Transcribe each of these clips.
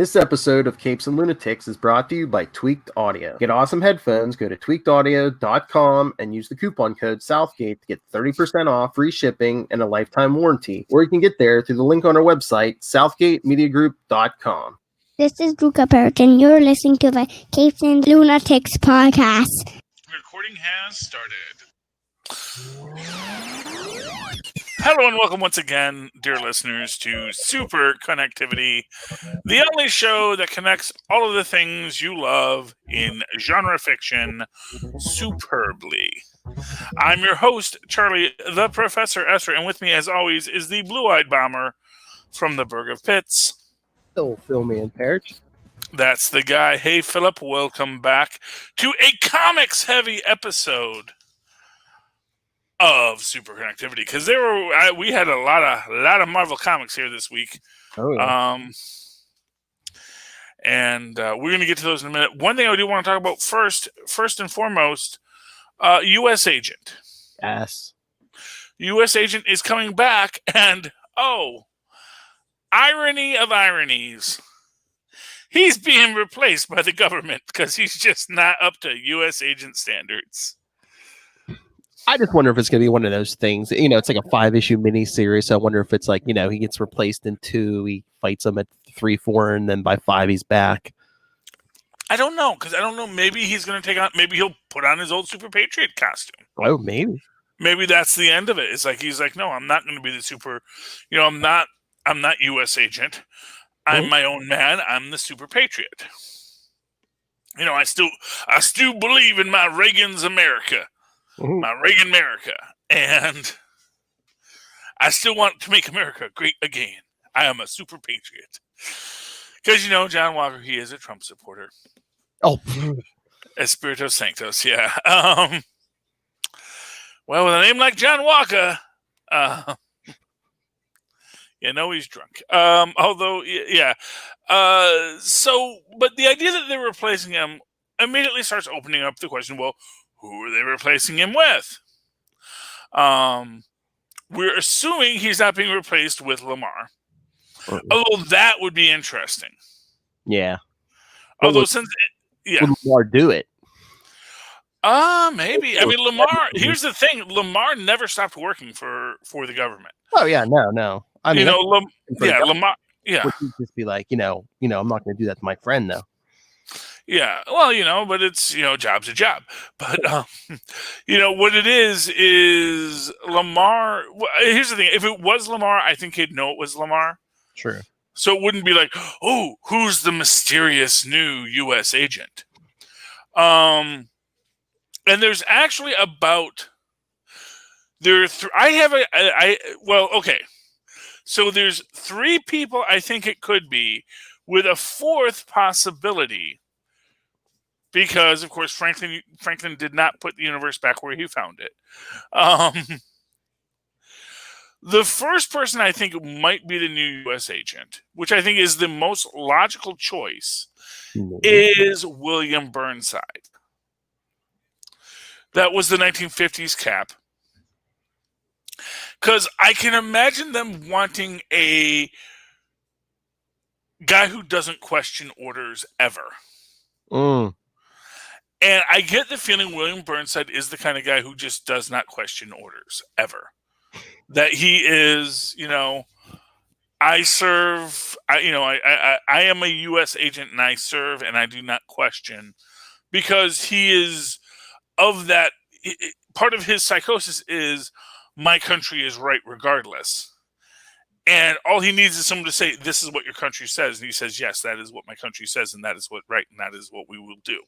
This episode of Capes and Lunatics is brought to you by Tweaked Audio. Get awesome headphones, go to tweakedaudio.com and use the coupon code Southgate to get 30% off, free shipping, and a lifetime warranty. Or you can get there through the link on our website, southgatemediagroup.com. This is Luca Perich, and you're listening to the Capes and Lunatics podcast. Recording has started. Hello and welcome once again, dear listeners, to Super Connectivity, the only show that connects all of the things you love in genre fiction superbly. I'm your host, Charlie the Professor Esser, and with me, as always, is the blue-eyed bomber from the Burg of Pits. Hello, Phil Perich. That's the guy. Hey, Philip, welcome back to a comics-heavy episode of Super Connectivity, because we had a lot of Marvel comics here this week. Oh, yeah. And we're going to get to those in a minute. One thing I do want to talk about first and foremost, U.S. Agent. Yes. U.S. Agent is coming back, and irony of ironies, he's being replaced by the government because he's just not up to U.S. Agent standards. I just wonder if it's going to be one of those things. You know, it's like a 5-issue miniseries. So I wonder if it's like, you know, he gets replaced in 2, he fights him at 3, 4, and then by 5 he's back. I don't know, because I don't know. Maybe he's going to maybe he'll put on his old Super Patriot costume. Oh, maybe. Maybe that's the end of it. It's like he's like, no, I'm not going to be the super. You know, I'm not U.S. Agent. I'm my own man. I'm the Super Patriot. You know, I still believe in my Reagan's America. My Reagan America, and I still want to make America great again. I am a super patriot. Because, you know, John Walker, he is a Trump supporter. Oh. Espirito Sanctos, yeah. Well, with a name like John Walker, you know he's drunk. Although, yeah. But the idea that they're replacing him immediately starts opening up the question, well, who are they replacing him with? We're assuming he's not being replaced with Lamar. Although that would be interesting. Yeah. Although Would Lamar do it? Maybe. I mean, Lamar, here's the thing. Lamar never stopped working for the government. Oh, yeah. No. I mean, Lamar, yeah. Would he just be like, you know, I'm not going to do that to my friend, though. Yeah, well, you know, but it's, you know, job's a job. But, you know, what it is Lamar. Here's the thing. If it was Lamar, I think he'd know it was Lamar. True. So it wouldn't be like, oh, who's the mysterious new U.S. agent? And there's actually okay. So there's 3 people I think it could be, with a 4th possibility. Because, of course, Franklin did not put the universe back where he found it. The first person I think might be the new U.S. agent, which I think is the most logical choice, is William Burnside. That was the 1950s Cap. Because I can imagine them wanting a guy who doesn't question orders ever. And I get the feeling William Burnside is the kind of guy who just does not question orders, ever. That he is, you know, I am a U.S. agent and I serve and I do not question. Because he is of that, part of his psychosis is, my country is right regardless. And all he needs is someone to say, this is what your country says. And he says, yes, that is what my country says. And that is what right. And that is what we will do.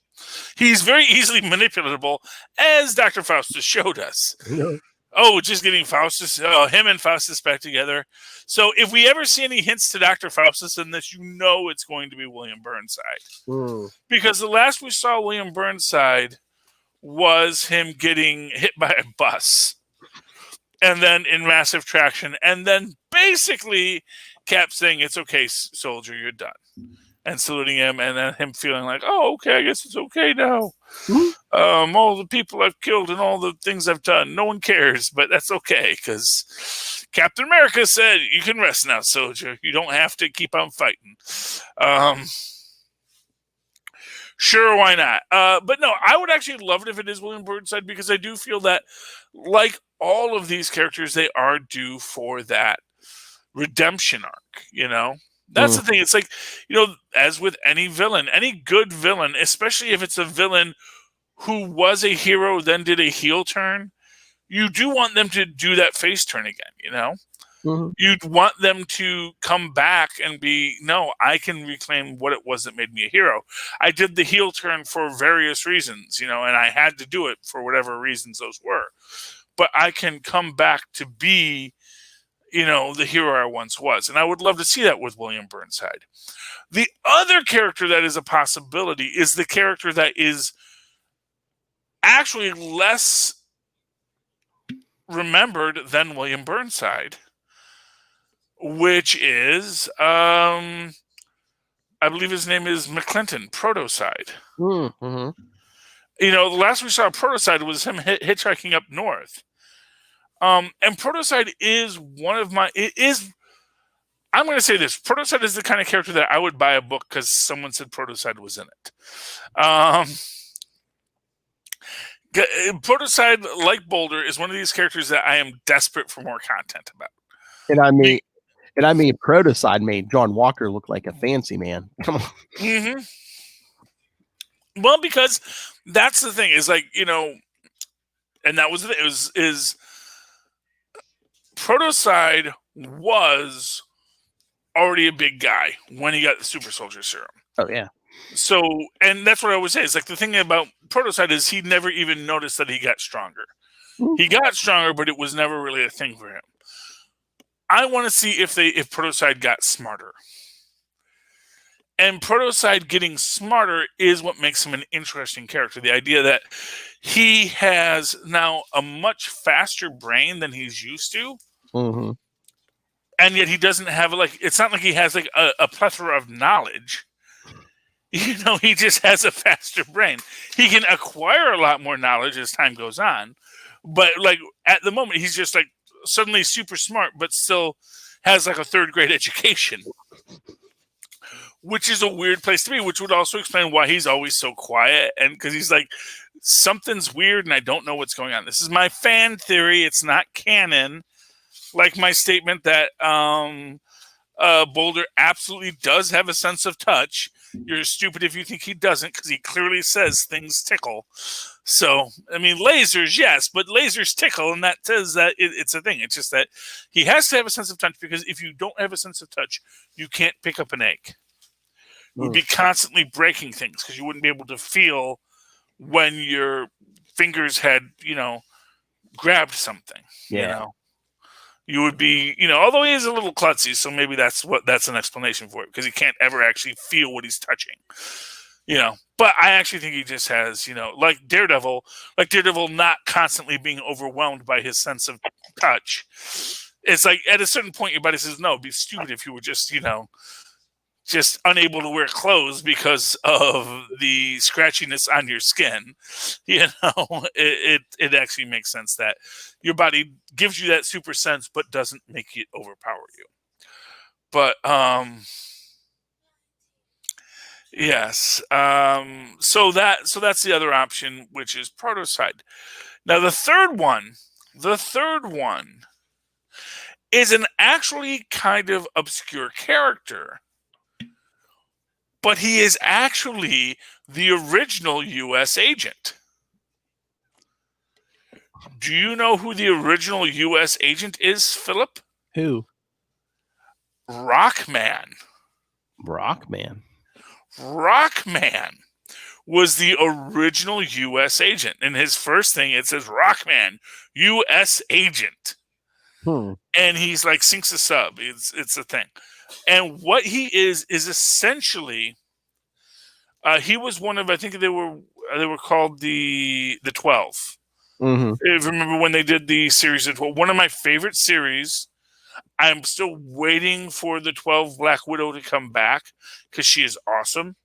He's very easily manipulatable, as Dr. Faustus showed us. Yeah. Oh, just getting Faustus, him and Faustus back together. So if we ever see any hints to Dr. Faustus in this, you know it's going to be William Burnside. Because the last we saw William Burnside was him getting hit by a bus. And then in massive traction. And then basically Cap saying, it's okay, soldier, you're done. and saluting him, and then him feeling like, oh, okay, I guess it's okay now. Mhm. All the people I've killed and all the things I've done, no one cares, but that's okay, because Captain America said, you can rest now, soldier. You don't have to keep on fighting. Sure, why not? But no, I would actually love it if it is William Burnside, because I do feel that, like all of these characters, they are due for that redemption arc, you know? That's the thing. It's like, you know, as with any villain, any good villain, especially if it's a villain who was a hero, then did a heel turn, you do want them to do that face turn again, you know? Mhm. You'd want them to come back and be, no, I can reclaim what it was that made me a hero. I did the heel turn for various reasons, you know, and I had to do it for whatever reasons those were. But I can come back to be, you know, the hero I once was. And I would love to see that with William Burnside. The other character that is a possibility is the character that is actually less remembered than William Burnside, which is, I believe his name is McClinton, Protoside. Mm-hmm. You know, the last we saw of Protoside was him hitchhiking up north. And Protoside is one of my, I'm going to say this, Protoside is the kind of character that I would buy a book because someone said Protoside was in it. Protoside, like Boulder, is one of these characters that I am desperate for more content about. And I mean, Protoside made John Walker look like a fancy man. Come on. Mm-hmm. Well, because that's the thing, is like, you know, and that was is Protoside was already a big guy when he got the super soldier serum. Oh yeah. So, and that's what I always say. It's like the thing about Protoside is he never even noticed that he got stronger. He got stronger, but it was never really a thing for him. I want to see if Protoside got smarter. And Protoside getting smarter is what makes him an interesting character. The idea that he has now a much faster brain than he's used to. Mm-hmm. And yet he doesn't have, like, it's not like he has like a plethora of knowledge. You know, he just has a faster brain. He can acquire a lot more knowledge as time goes on. But like at the moment, he's just like suddenly super smart, but still has like a third grade education, which is a weird place to be, which would also explain why he's always so quiet. And because he's like, something's weird and I don't know what's going on. This is my fan theory. It's not canon. Like my statement that Boulder absolutely does have a sense of touch. You're stupid if you think he doesn't, because he clearly says things tickle. So, I mean, lasers, yes, but lasers tickle, and that says that it's a thing. It's just that he has to have a sense of touch, because if you don't have a sense of touch, you can't pick up an egg. You would be constantly breaking things, because you wouldn't be able to feel when your fingers had, you know, grabbed something. Yeah. You know? You would be, you know, although he is a little klutzy, so maybe that's an explanation for it, because he can't ever actually feel what he's touching, you know. But I actually think he just has, you know, like Daredevil not constantly being overwhelmed by his sense of touch. It's like at a certain point, your body says, no, it'd be stupid if you were just, you know, just unable to wear clothes because of the scratchiness on your skin. You know, it actually makes sense that your body gives you that super sense, but doesn't make it overpower you. But, yes. So that's the other option, which is Protoside. Now the third one is an actually kind of obscure character, but he is actually the original U.S. agent. Do you know who the original U.S. agent is, Philip? Who? Rockman. Rockman. Rockman was the original U.S. agent. In his first thing, it says Rockman, U.S. agent. And he's like sinks a sub. It's a thing. And what he is essentially, he was one of, I think they were called the 12. Mm-hmm. If you remember when they did the series of 12, one of my favorite series. I'm still waiting for the 12 Black Widow to come back because she is awesome.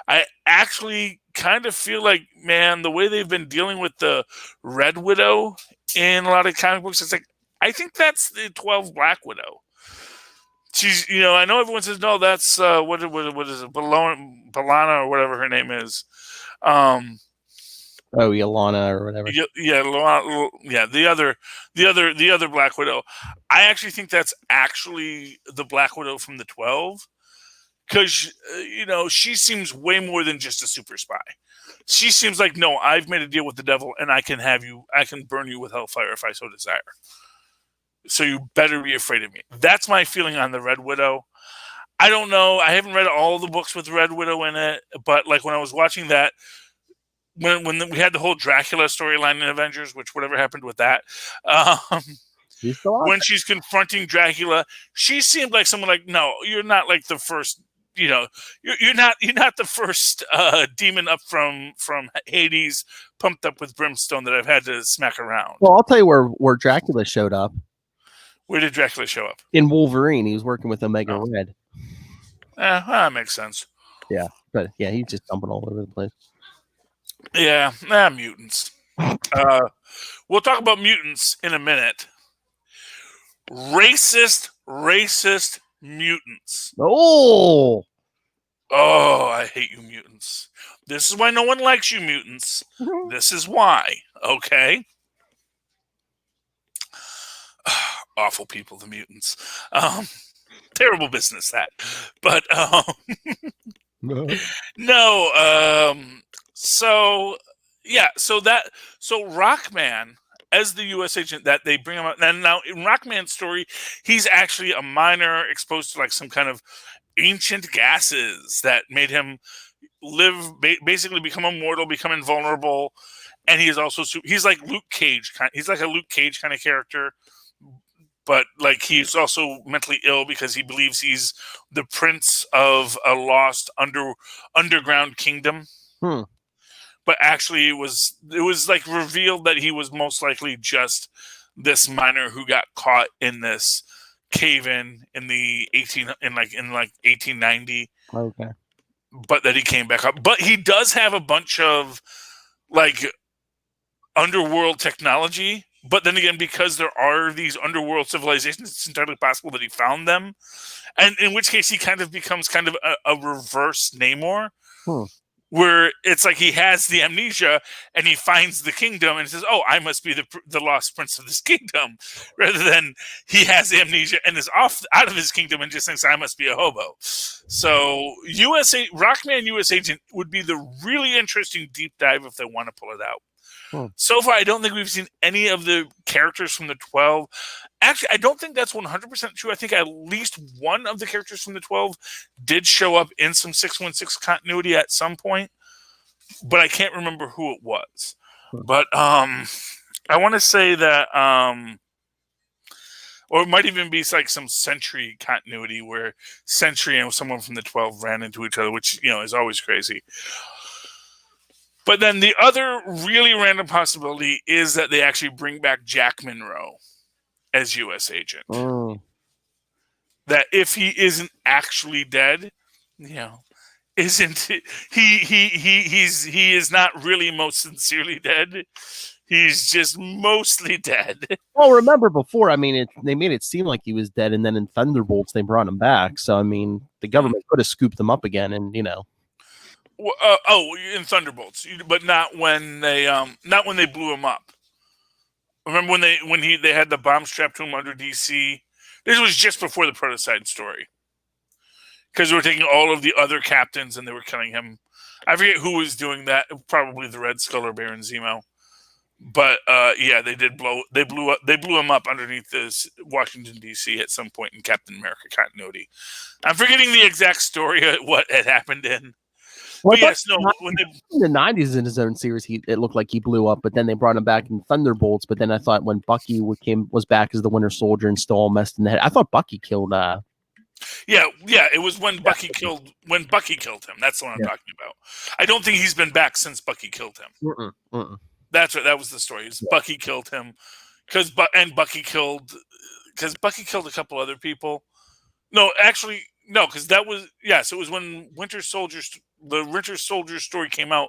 I actually kind of feel like, man, the way they've been dealing with the Red Widow in a lot of comic books, it's like, I think that's the 12 Black Widow. She's, I know everyone says, no, that's, what is it, Balana or whatever her name is. Yolana or whatever. Yeah, the other Black Widow. I actually think that's actually the Black Widow from the 12. Because, she seems way more than just a super spy. She seems like, no, I've made a deal with the devil and I can burn you with hellfire if I so desire. So you better be afraid of me. That's my feeling on the Red Widow. I don't know. I haven't read all the books with Red Widow in it, but like when I was watching that, when we had the whole Dracula storyline in Avengers, which whatever happened with that, when she's confronting Dracula, she seemed like someone like, no, you're not like the first. You're not the first demon up from Hades, pumped up with brimstone that I've had to smack around. Well, I'll tell you where Dracula showed up. Where did Dracula show up? In Wolverine, he was working with Omega Red. That makes sense. Yeah, but yeah, he's just jumping all over the place. Yeah, mutants. We'll talk about mutants in a minute. Racist mutants. Oh, I hate you mutants. This is why no one likes you mutants. This is why. Okay. Awful people, the mutants. Terrible business that. But so Rockman as the U.S. agent that they bring him up. And now in Rockman's story, he's actually a miner exposed to like some kind of ancient gases that made him live, basically become immortal, become invulnerable. And he is also, he's like Luke Cage. He's like a Luke Cage kind of character. But like he's also mentally ill because he believes he's the prince of a lost underground kingdom. But actually, it was like revealed that he was most likely just this miner who got caught in this cave-in in 1890. Okay. But that he came back up. But he does have a bunch of like underworld technology. But then again, because there are these underworld civilizations, it's entirely possible that he found them. And in which case, he kind of becomes kind of a reverse Namor. Where it's like he has the amnesia and he finds the kingdom and says, "Oh, I must be the lost prince of this kingdom," rather than he has amnesia and is out of his kingdom and just thinks, "I must be a hobo." So, Rockman U.S. Agent would be the really interesting deep dive if they want to pull it out. So far, I don't think we've seen any of the characters from the 12. Actually, I don't think that's 100% true. I think at least one of the characters from the 12 did show up in some 616 continuity at some point, but I can't remember who it was. But I want to say that, or it might even be like some Sentry continuity where Sentry and someone from the 12 ran into each other, which is always crazy. But then the other really random possibility is that they actually bring back Jack Monroe as U.S. agent. That if he isn't actually dead, isn't he is not really most sincerely dead. He's just mostly dead. Well, remember before, they made it seem like he was dead, and then in Thunderbolts they brought him back. So the government could have scooped him up again, and in Thunderbolts, but not when they blew him up. Remember when they had the bomb strapped to him under DC? This was just before the Protocide story, because they were taking all of the other captains and they were killing him. I forget who was doing that. Probably the Red Skull or Baron Zemo. But they blew him up underneath this Washington DC at some point in Captain America continuity. I'm forgetting the exact story of what had happened in. Well, yes, no. In the 90s, in his own series, it looked like he blew up, but then they brought him back in Thunderbolts. But then I thought when Bucky was back as the Winter Soldier and still all messed in the head, I thought Bucky killed. It was when Bucky killed him. That's the one I'm talking about. I don't think he's been back since Bucky killed him. That's right. That was the story. Bucky killed him because Bucky killed because Bucky killed a couple other people. No, actually, no, because that was it was when the Winter Soldier story came out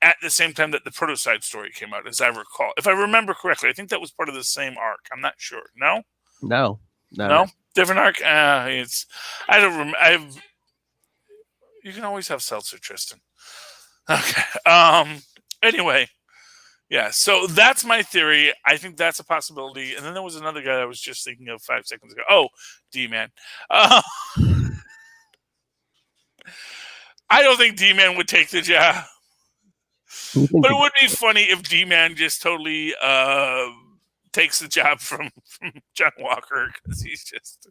at the same time that the Protocide story came out, as I recall. If I remember correctly, I think that was part of the same arc. I'm not sure. No, different arc. I don't remember. You can always have seltzer, Tristan. Okay. Anyway, yeah. So that's my theory. I think that's a possibility. And then there was another guy I was just thinking of 5 seconds ago. Oh, D-Man. I don't think D-Man would take the job. But it would be funny if D-Man just totally takes the job from John Walker, because he's just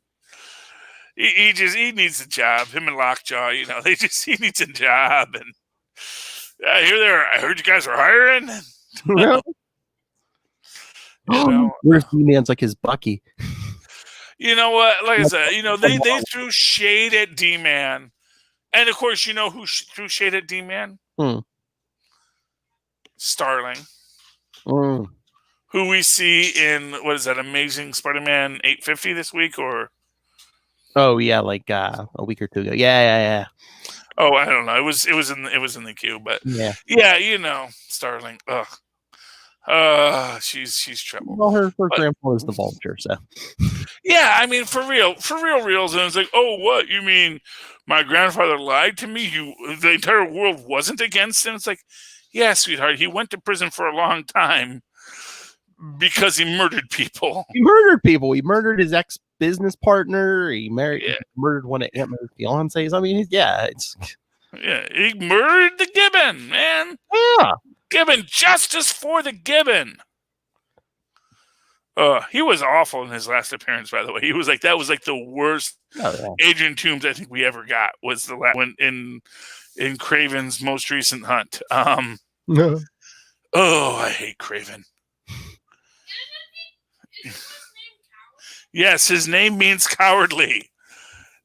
he needs a job. Him and Lockjaw, he needs a job. And I heard you guys are hiring. Where's D-Man's like his Bucky? You know what? Like I said, they threw shade at D-Man, and of course, you know who threw shade at D-Man? Starling, who we see in Amazing Spider-Man 850 this week, or like a week or two ago. Yeah. Oh, I don't know. It was in the queue, but yeah, Starling. She's trouble. Well, her grandpa is the Vulture, so yeah. I mean, for reals, and it's like, oh, what you mean? My grandfather lied to me. The entire world wasn't against him. It's like, yeah, sweetheart, he went to prison for a long time because he murdered people. He murdered his ex-business partner. He murdered one of Aunt May's fiancés. I mean, he murdered the Gibbon, man. Yeah. Gibbon, justice for the Gibbon. He was awful in his last appearance, by the way. That was the worst Adrian Toomes I think we ever got, was the last one in Kraven's most recent hunt. No. Oh, I hate Kraven. Yes, his name means cowardly.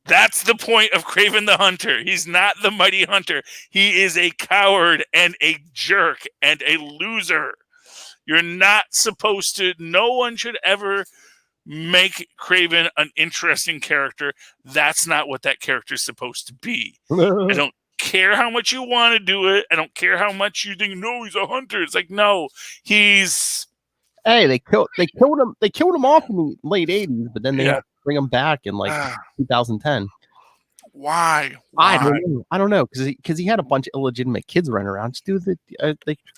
That's the point of Kraven the Hunter. He's not the mighty hunter. He is a coward and a jerk and a loser. You're not supposed to. No one should ever make Kraven an interesting character. That's not what that character is supposed to be. I don't care how much you want to do it. I don't care how much you think, no, he's a hunter. It's like, no, he's... Hey, they killed him. They killed him off in the late 80s, but then they had to bring him back in 2010. Why? I don't know, because he had a bunch of illegitimate kids running around. Just do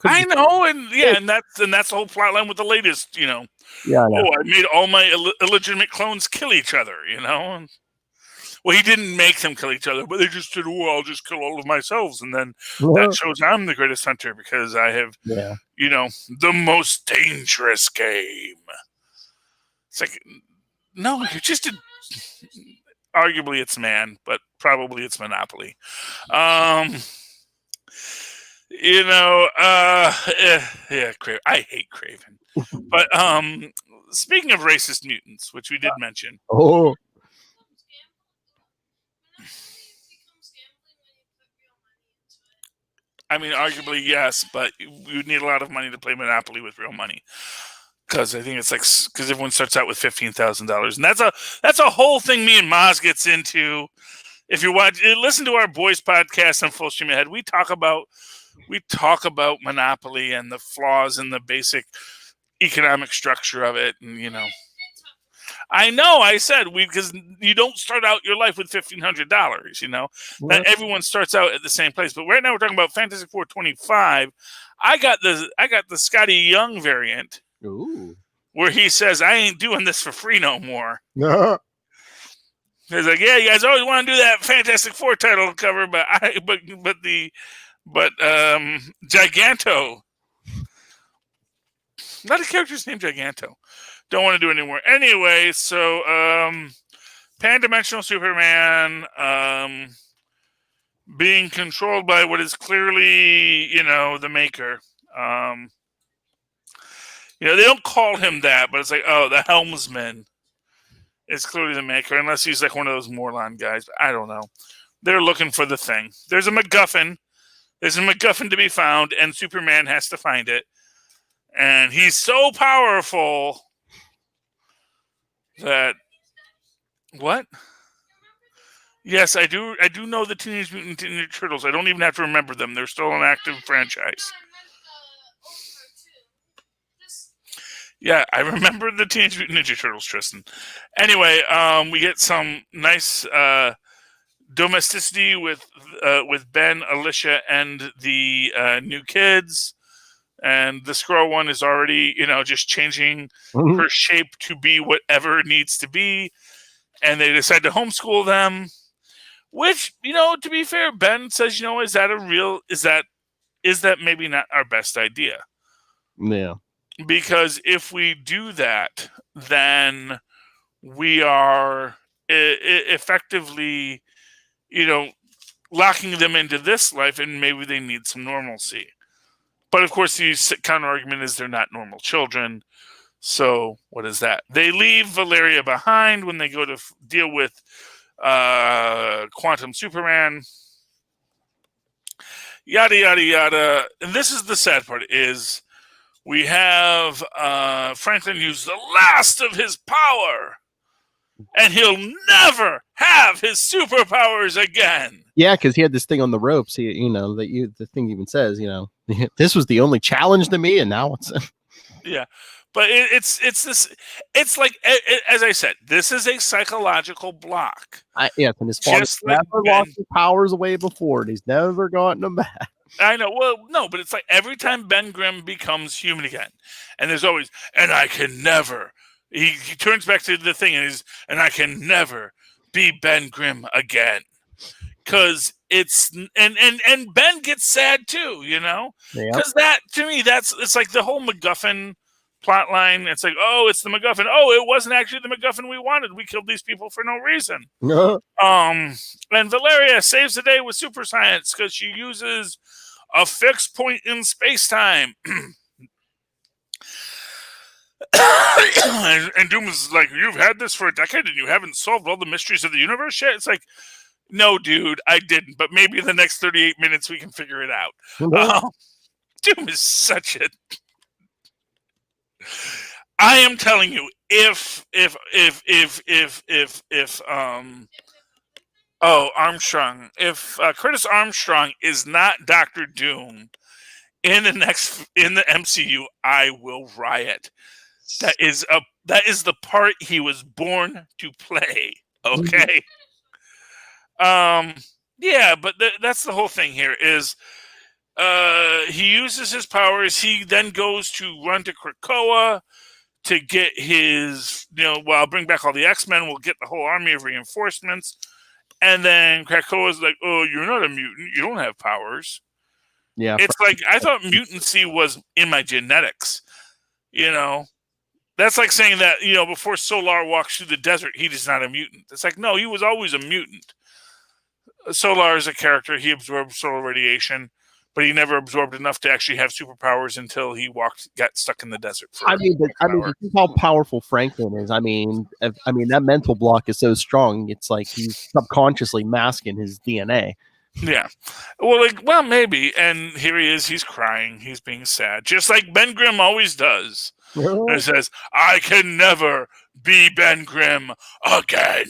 I know, and that's the whole plot line with the latest. Yeah. I made all my illegitimate clones kill each other. Well, he didn't make them kill each other, but they just said, "Oh, I'll just kill all of myself," and then that shows I'm the greatest hunter because I have, the most dangerous game. It's like, no, you're just arguably it's Man, but probably it's Monopoly. Kraven. I hate Kraven. But speaking of racist mutants, which we did mention. Oh. I mean, arguably, yes, but you would need a lot of money to play Monopoly with real money. Because I think it's because everyone starts out with $15,000, and that's a whole thing me and Maz gets into. If you listen to our boys podcast on Full Stream Ahead, we talk about Monopoly and the flaws in the basic economic structure of it, and I know I said because you don't start out your life with $1,500, that everyone starts out at the same place. But right now we're talking about Fantasy 425. I got the Scotty Young variant. Ooh. Where he says, I ain't doing this for free no more. No. He's like, yeah, you guys always want to do that Fantastic Four title cover, but Giganto. Not a character's named Giganto. Don't want to do it anymore. Anyway, so Pan-Dimensional Superman being controlled by what is clearly, the Maker. They don't call him that, but it's like, oh, the Helmsman is clearly the Maker, unless he's like one of those Morlon guys. I don't know. They're looking for the thing. There's a MacGuffin. There's a MacGuffin to be found, and Superman has to find it. And he's so powerful, that what? Yes, I do. I do know the Teenage Mutant Ninja Turtles. I don't even have to remember them. They're still an active franchise. Yeah, I remember the Teenage Mutant Ninja Turtles, Tristan. Anyway, we get some nice domesticity with Ben, Alicia, and the new kids. And the squirrel one is already, just changing her shape to be whatever it needs to be. And they decide to homeschool them. Which, to be fair, Ben says, is that maybe not our best idea? Yeah. Because if we do that, then we are effectively, locking them into this life, and maybe they need some normalcy. But of course, the counter argument is they're not normal children. So what is that? They leave Valeria behind when they go to deal with Quantum Superman. Yada, yada, yada. And this is the sad part, is we have Franklin use the last of his power, and he'll never have his superpowers again. Yeah, because he had this thing on the ropes. The thing even says, this was the only challenge to me, and now it's yeah. But it's this. It's like, as I said, this is a psychological block. And his father never lost his powers away before, and he's never gotten them back. I know. Well, no, but it's like every time Ben Grimm becomes human again, and there's always, and I can never. He turns back to the thing, and I can never be Ben Grimm again, because it's and Ben gets sad too, because that, to me, it's like the whole MacGuffin plot line. It's like, oh, it's the MacGuffin. Oh, it wasn't actually the MacGuffin we wanted. We killed these people for no reason. And Valeria saves the day with super science because she uses a fixed point in space-time. and Doom is like, you've had this for a decade and you haven't solved all the mysteries of the universe yet? It's like, no, dude, I didn't. But maybe in the next 38 minutes we can figure it out. Doom is such a... I am telling you, if Curtis Armstrong is not Dr. Doom in the MCU, I will riot. That is the part he was born to play. Okay. Yeah, but that's the whole thing here is he uses his powers. He then goes to run to Krakoa to get his, I'll bring back all the X-Men. We'll get the whole army of reinforcements. And then Krakoa's like, oh, you're not a mutant. You don't have powers. Yeah. It's like, I thought mutancy was in my genetics. That's like saying that, before Solar walks through the desert, he is not a mutant. It's like, no, he was always a mutant. Solar is a character. He absorbed solar radiation, but he never absorbed enough to actually have superpowers until he got stuck in the desert. This is how powerful Franklin is. That mental block is so strong. It's like he's subconsciously masking his DNA. Yeah. Well, maybe. And here he is. He's crying. He's being sad, just like Ben Grimm always does. It says, I can never be Ben Grimm again.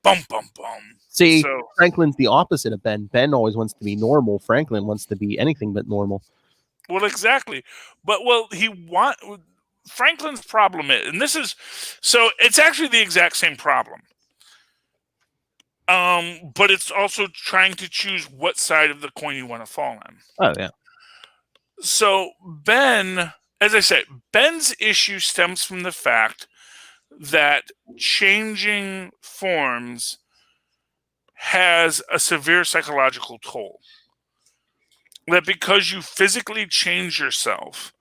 Bum, bum, bum. See, Franklin's the opposite of Ben. Ben always wants to be normal. Franklin wants to be anything but normal. Well, exactly. But, Franklin's problem is, and this is, so it's actually the exact same problem. But it's also trying to choose what side of the coin you want to fall on. Oh, yeah. So Ben, as I said, Ben's issue stems from the fact that changing forms has a severe psychological toll. That because you physically change yourself,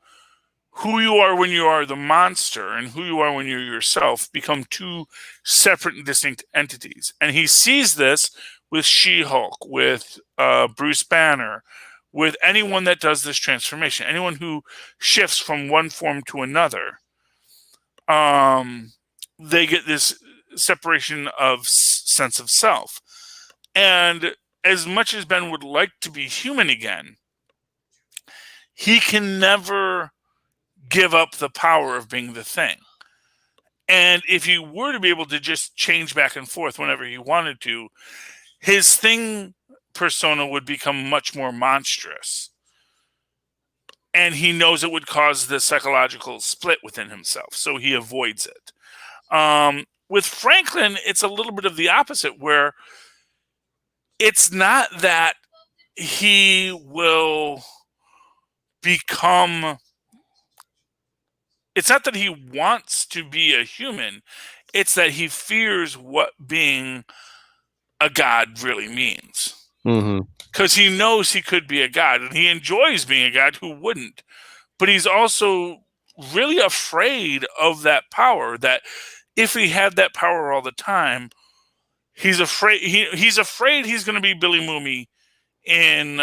who you are when you are the monster and who you are when you're yourself become two separate and distinct entities. And he sees this with She-Hulk, with Bruce Banner, with anyone that does this transformation, anyone who shifts from one form to another. They get this separation of sense of self. And as much as Ben would like to be human again, he can never give up the power of being the Thing. And if he were to be able to just change back and forth whenever he wanted to, his Thing persona would become much more monstrous. And he knows it would cause the psychological split within himself, so he avoids it. With Franklin, it's a little bit of the opposite, where it's not that he will become... It's not that he wants to be a human. It's that he fears what being a god really means. Because he knows he could be a god, and he enjoys being a god. Who wouldn't? But he's also really afraid of that power, that if he had that power all the time, he's afraid he's going to be Billy Mooney in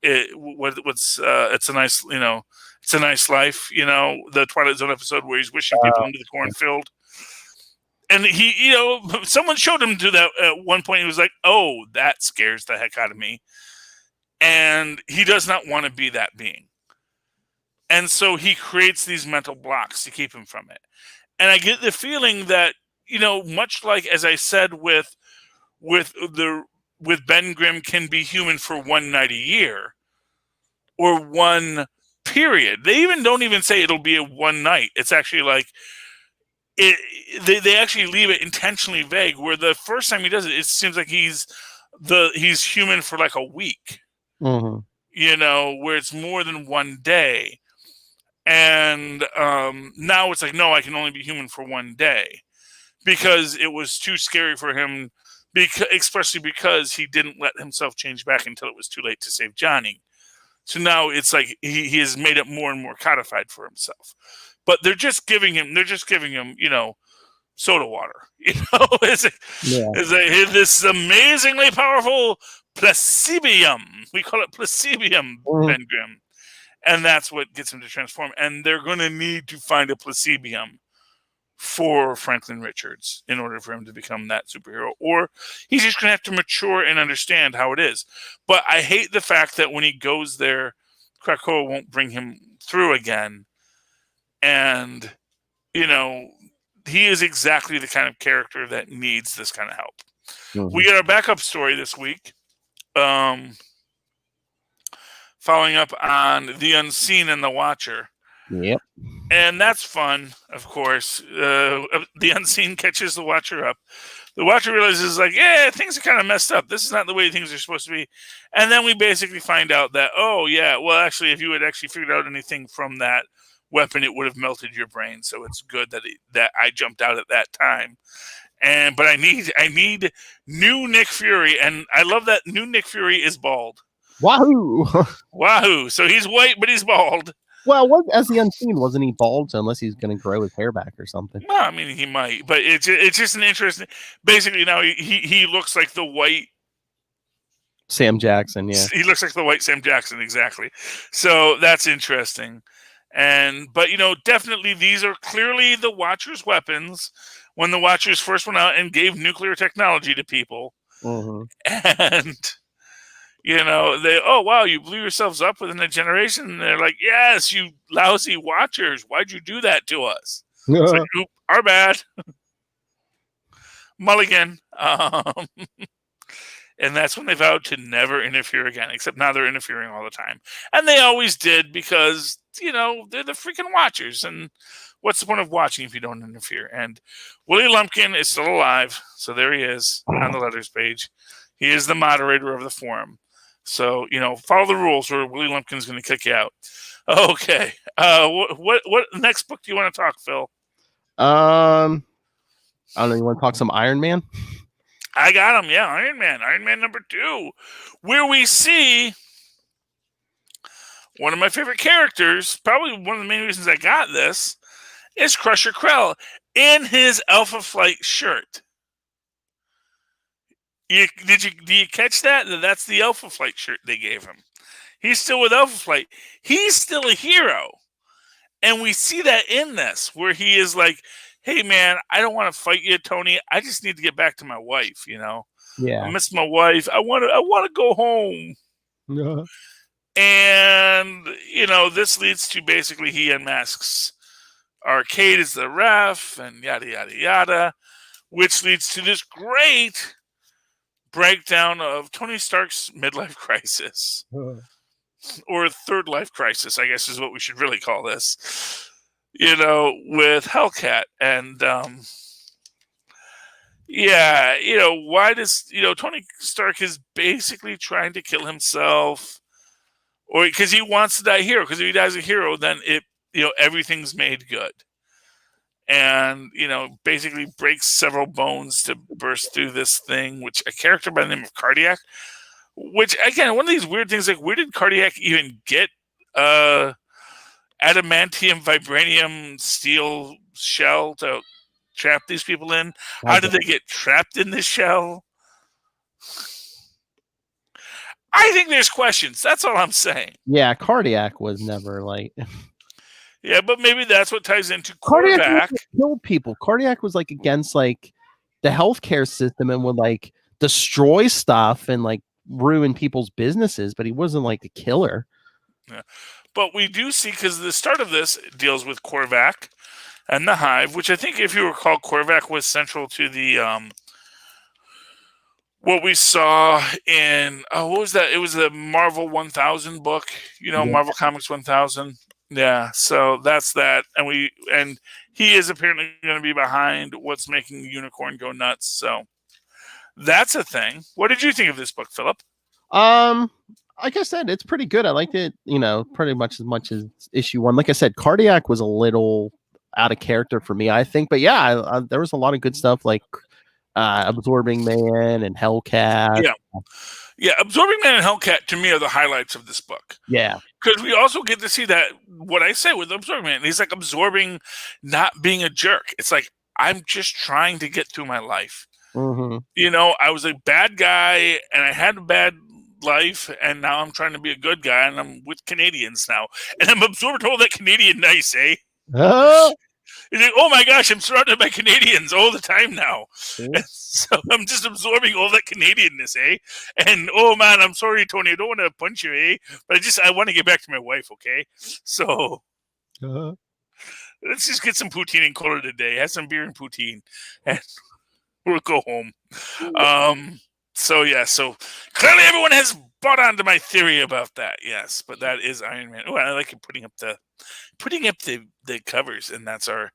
it's a nice It's a Nice Life, the Twilight Zone episode where he's wishing people into the cornfield. And he, someone showed him to that at one point. He was like, "Oh, that scares the heck out of me." And he does not want to be that being. And so he creates these mental blocks to keep him from it. And I get the feeling that, much like, as I said, with Ben Grimm can be human for one night a year or one period. They don't even say it'll be a one night. It's actually like, they actually leave it intentionally vague, where the first time he does it, it seems like he's human for like a week, where it's more than one day. And now it's like, no, I can only be human for one day, because it was too scary for him, especially because he didn't let himself change back until it was too late to save Johnny. So now it's like he has made it more and more codified for himself. But they're just giving him, soda water. It's this amazingly powerful placibium. We call it placibium, Ben Grimm. And that's what gets him to transform. And they're going to need to find a placibium for Franklin Richards in order for him to become that superhero. Or he's just going to have to mature and understand how it is. But I hate the fact that when he goes there, Krakoa won't bring him through again. And, he is exactly the kind of character that needs this kind of help. We got our backup story this week, following up on The Unseen and The Watcher. Yep. And that's fun, of course. The Unseen catches the Watcher up. The Watcher realizes, things are kind of messed up. This is not the way things are supposed to be. And then we basically find out that, actually, if you had actually figured out anything from that weapon, it would have melted your brain. So it's good that I jumped out at that time. But I need new Nick Fury, and I love that new Nick Fury is bald. Wahoo! Wahoo! So he's white, but he's bald. Well, as The Unseen, wasn't he bald? So unless he's going to grow his hair back or something. Well, I mean, he might, but it's just an interesting. Basically, now he looks like the white Sam Jackson. Yeah, he looks like the white Sam Jackson, exactly. So that's interesting. But definitely these are clearly the Watcher's weapons when the Watchers first went out and gave nuclear technology to people. And wow, you blew yourselves up within a generation. And they're like, yes, you lousy Watchers. Why'd you do that to us? It's like, oop, our bad. Mulligan. And that's when they vowed to never interfere again, except now they're interfering all the time. And they always did, because, they're the freaking Watchers. And what's the point of watching if you don't interfere? And Willie Lumpkin is still alive. So there he is on the letters page. He is the moderator of the forum. So, follow the rules or Willie Lumpkin's going to kick you out. Okay. What next book do you want to talk, Phil? I don't know. You want to talk some Iron Man? I got him. Yeah. Iron Man #2, where we see one of my favorite characters. Probably one of the main reasons I got this is Crusher Krell in his Alpha Flight shirt. Do you catch that? That's the Alpha Flight shirt they gave him. He's still with Alpha Flight. He's still a hero. And we see that in this, where he is like, hey, man, I don't want to fight you, Tony. I just need to get back to my wife, Yeah. I miss my wife. I want to go home. Yeah. And, this leads to basically he unmasks Arcade is the ref, and yada, yada, yada, which leads to this great breakdown of Tony Stark's midlife crisis. Or third life crisis, I guess is what we should really call this. With Hellcat. And, why does, Tony Stark is basically trying to kill himself, or because he wants to die a hero, because if he dies a hero, then everything's made good. And, basically breaks several bones to burst through this thing, which a character by the name of Cardiac, which, again, one of these weird things, like, where did Cardiac even get adamantium, vibranium, steel shell to trap these people in? How did they get trapped in this shell? I think there's questions. That's all I'm saying. Yeah, Cardiac was never like... Yeah, but maybe that's what ties into Cardiac. Killed people. Cardiac was like against like the healthcare system and would like destroy stuff and like ruin people's businesses, but he wasn't like the killer. Yeah. But we do see, because the start of this deals with Korvac and the Hive, which I think, if you recall, Korvac was central to the what we saw in what was that? It was the Marvel 1000 book, Marvel Comics 1000. Yeah, so that's that, and he is apparently going to be behind what's making Unicorn go nuts. So that's a thing. What did you think of this book, Philip? Like I said, it's pretty good. I liked it, pretty much as issue 1. Like I said, Cardiac was a little out of character for me, I think, but yeah, there was a lot of good stuff like Absorbing Man and Hellcat. Yeah, Absorbing Man and Hellcat, to me, are the highlights of this book. Yeah. Because we also get to see that, what I say with Absorbing Man, he's like absorbing not being a jerk. It's like, I'm just trying to get through my life. Mm-hmm. I was a bad guy, and I had a bad life, and now I'm trying to be a good guy, and I'm with Canadians now. And I'm absorbing all that Canadian nice, eh? He's like, oh my gosh, I'm surrounded by Canadians all the time now. And so I'm just absorbing all that Canadianness, eh? And oh man, I'm sorry, Tony, I don't want to punch you, eh? But I want to get back to my wife, okay? So let's just get some poutine and call it a day. Have some beer and poutine, and we'll go home. So clearly everyone has bought onto my theory about that. Yes, but that is Iron Man. Oh, I like it putting up the covers, and that's our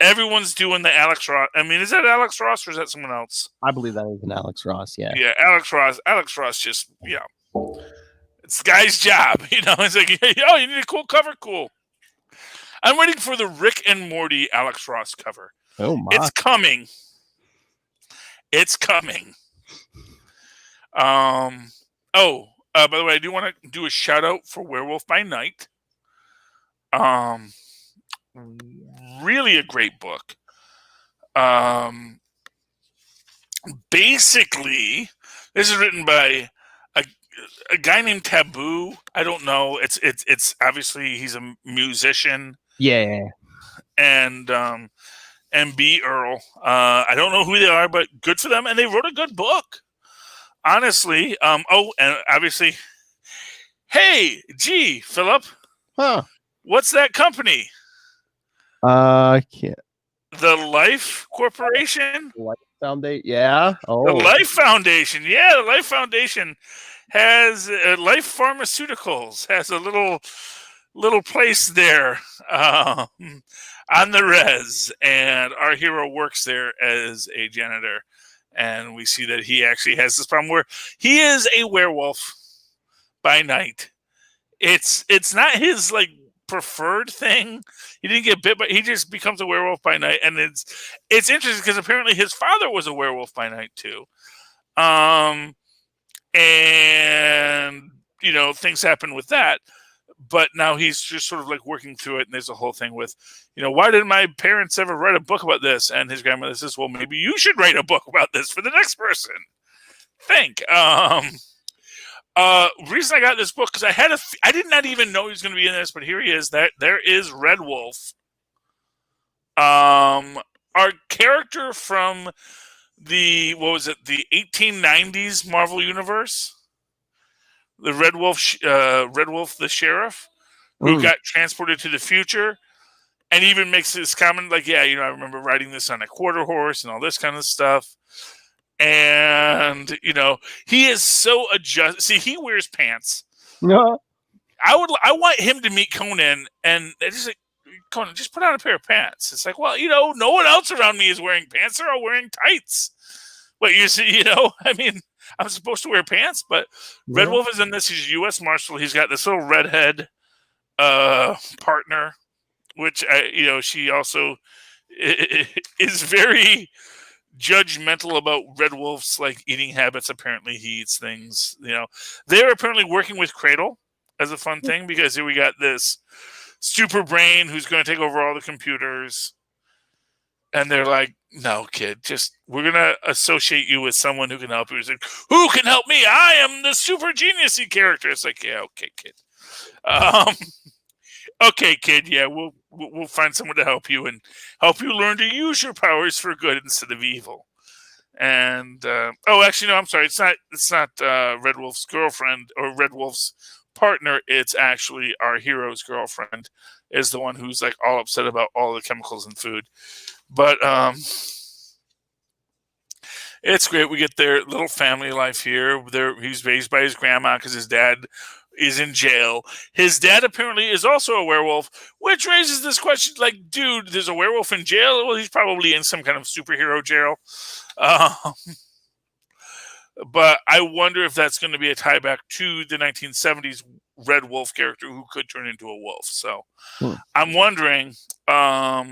everyone's doing the Alex Ross. I mean, is that Alex Ross or is that someone else? I believe that is an Alex Ross. Yeah. Yeah, Alex Ross just it's the guy's job. It's like, oh, you need a cool cover, cool. I'm waiting for the Rick and Morty Alex Ross cover. Oh my! It's coming. It's coming. By the way, I do want to do a shout out for Werewolf by Night. Really a great book. Basically, this is written by a guy named Taboo. I don't know. It's obviously he's a musician. Yeah. And B. Earl. I don't know who they are, but good for them. And they wrote a good book. Honestly. And obviously, hey, gee, Philip. Huh. What's that company? Can't. The Life Corporation? Life Foundation. Yeah. Oh. The Life Foundation. Yeah, the Life Foundation has Life Pharmaceuticals has a little place there on the res, and our hero works there as a janitor, and we see that he actually has this problem where he is a werewolf by night. It's not his like preferred thing. He didn't get bit, but he just becomes a werewolf by night, and it's interesting because apparently his father was a werewolf by night too. And things happen with that, but now he's just sort of like working through it, and there's a whole thing with why didn't my parents ever write a book about this? And his grandmother says, well, maybe you should write a book about this for the next person. Reason I got this book because I did not even know he was going to be in this, but here he is. There is Red Wolf, our character from the 1890s Marvel Universe, the Red Wolf the sheriff who got transported to the future, and even makes this comment like, yeah, I remember riding this on a quarter horse and all this kind of stuff. And he is so adjusted. See, he wears pants. No. I want him to meet Conan, and it's just like, Conan, just put on a pair of pants. It's like, well, no one else around me is wearing pants. They're all wearing tights. But you see, I mean, I'm supposed to wear pants, but Red Wolf is in this. He's a U.S. Marshal. He's got this little redhead partner, which she also is very judgmental about Red Wolf's like eating habits. Apparently, he eats things. They're apparently working with Cradle as a fun thing, because here we got this super brain who's going to take over all the computers, and they're like, no, kid, we're going to associate you with someone who can help you. He's like, who can help me? I am the super geniusy character. It's like, yeah, okay, kid. Okay, kid, yeah, we'll find someone to help you and help you learn to use your powers for good instead of evil. And actually, no, I'm sorry, it's not Red Wolf's girlfriend or Red Wolf's partner. It's actually our hero's girlfriend is the one who's like all upset about all the chemicals in food. But it's great. We get their little family life here. He's raised by his grandma because his dad is in jail. His dad apparently is also a werewolf, which raises this question, like, dude, there's a werewolf in jail? Well, he's probably in some kind of superhero jail. But I wonder if that's going to be a tie back to the 1970s Red Wolf character who could turn into a wolf. So I'm wondering, our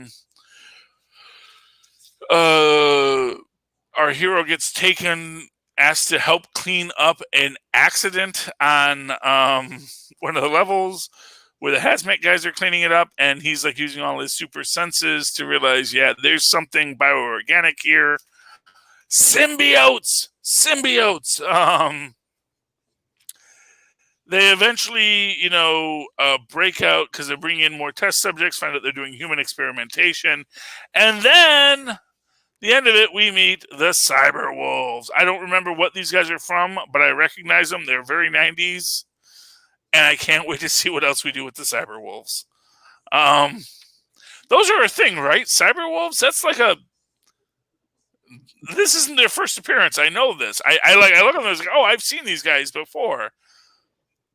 hero gets asked to help clean up an accident on one of the levels where the hazmat guys are cleaning it up, and he's like using all his super senses to realize, yeah, there's something bioorganic here. Symbiotes. They eventually, break out because they're bringing in more test subjects, find out they're doing human experimentation, and then the end of it, we meet the Cyber Wolves. I don't remember what these guys are from, but I recognize them. They're very 90s, and I can't wait to see what else we do with the Cyber Wolves. Those are a thing, right? Cyber Wolves? That's like this isn't their first appearance. I know this. I look at them and I was like, oh, I've seen these guys before.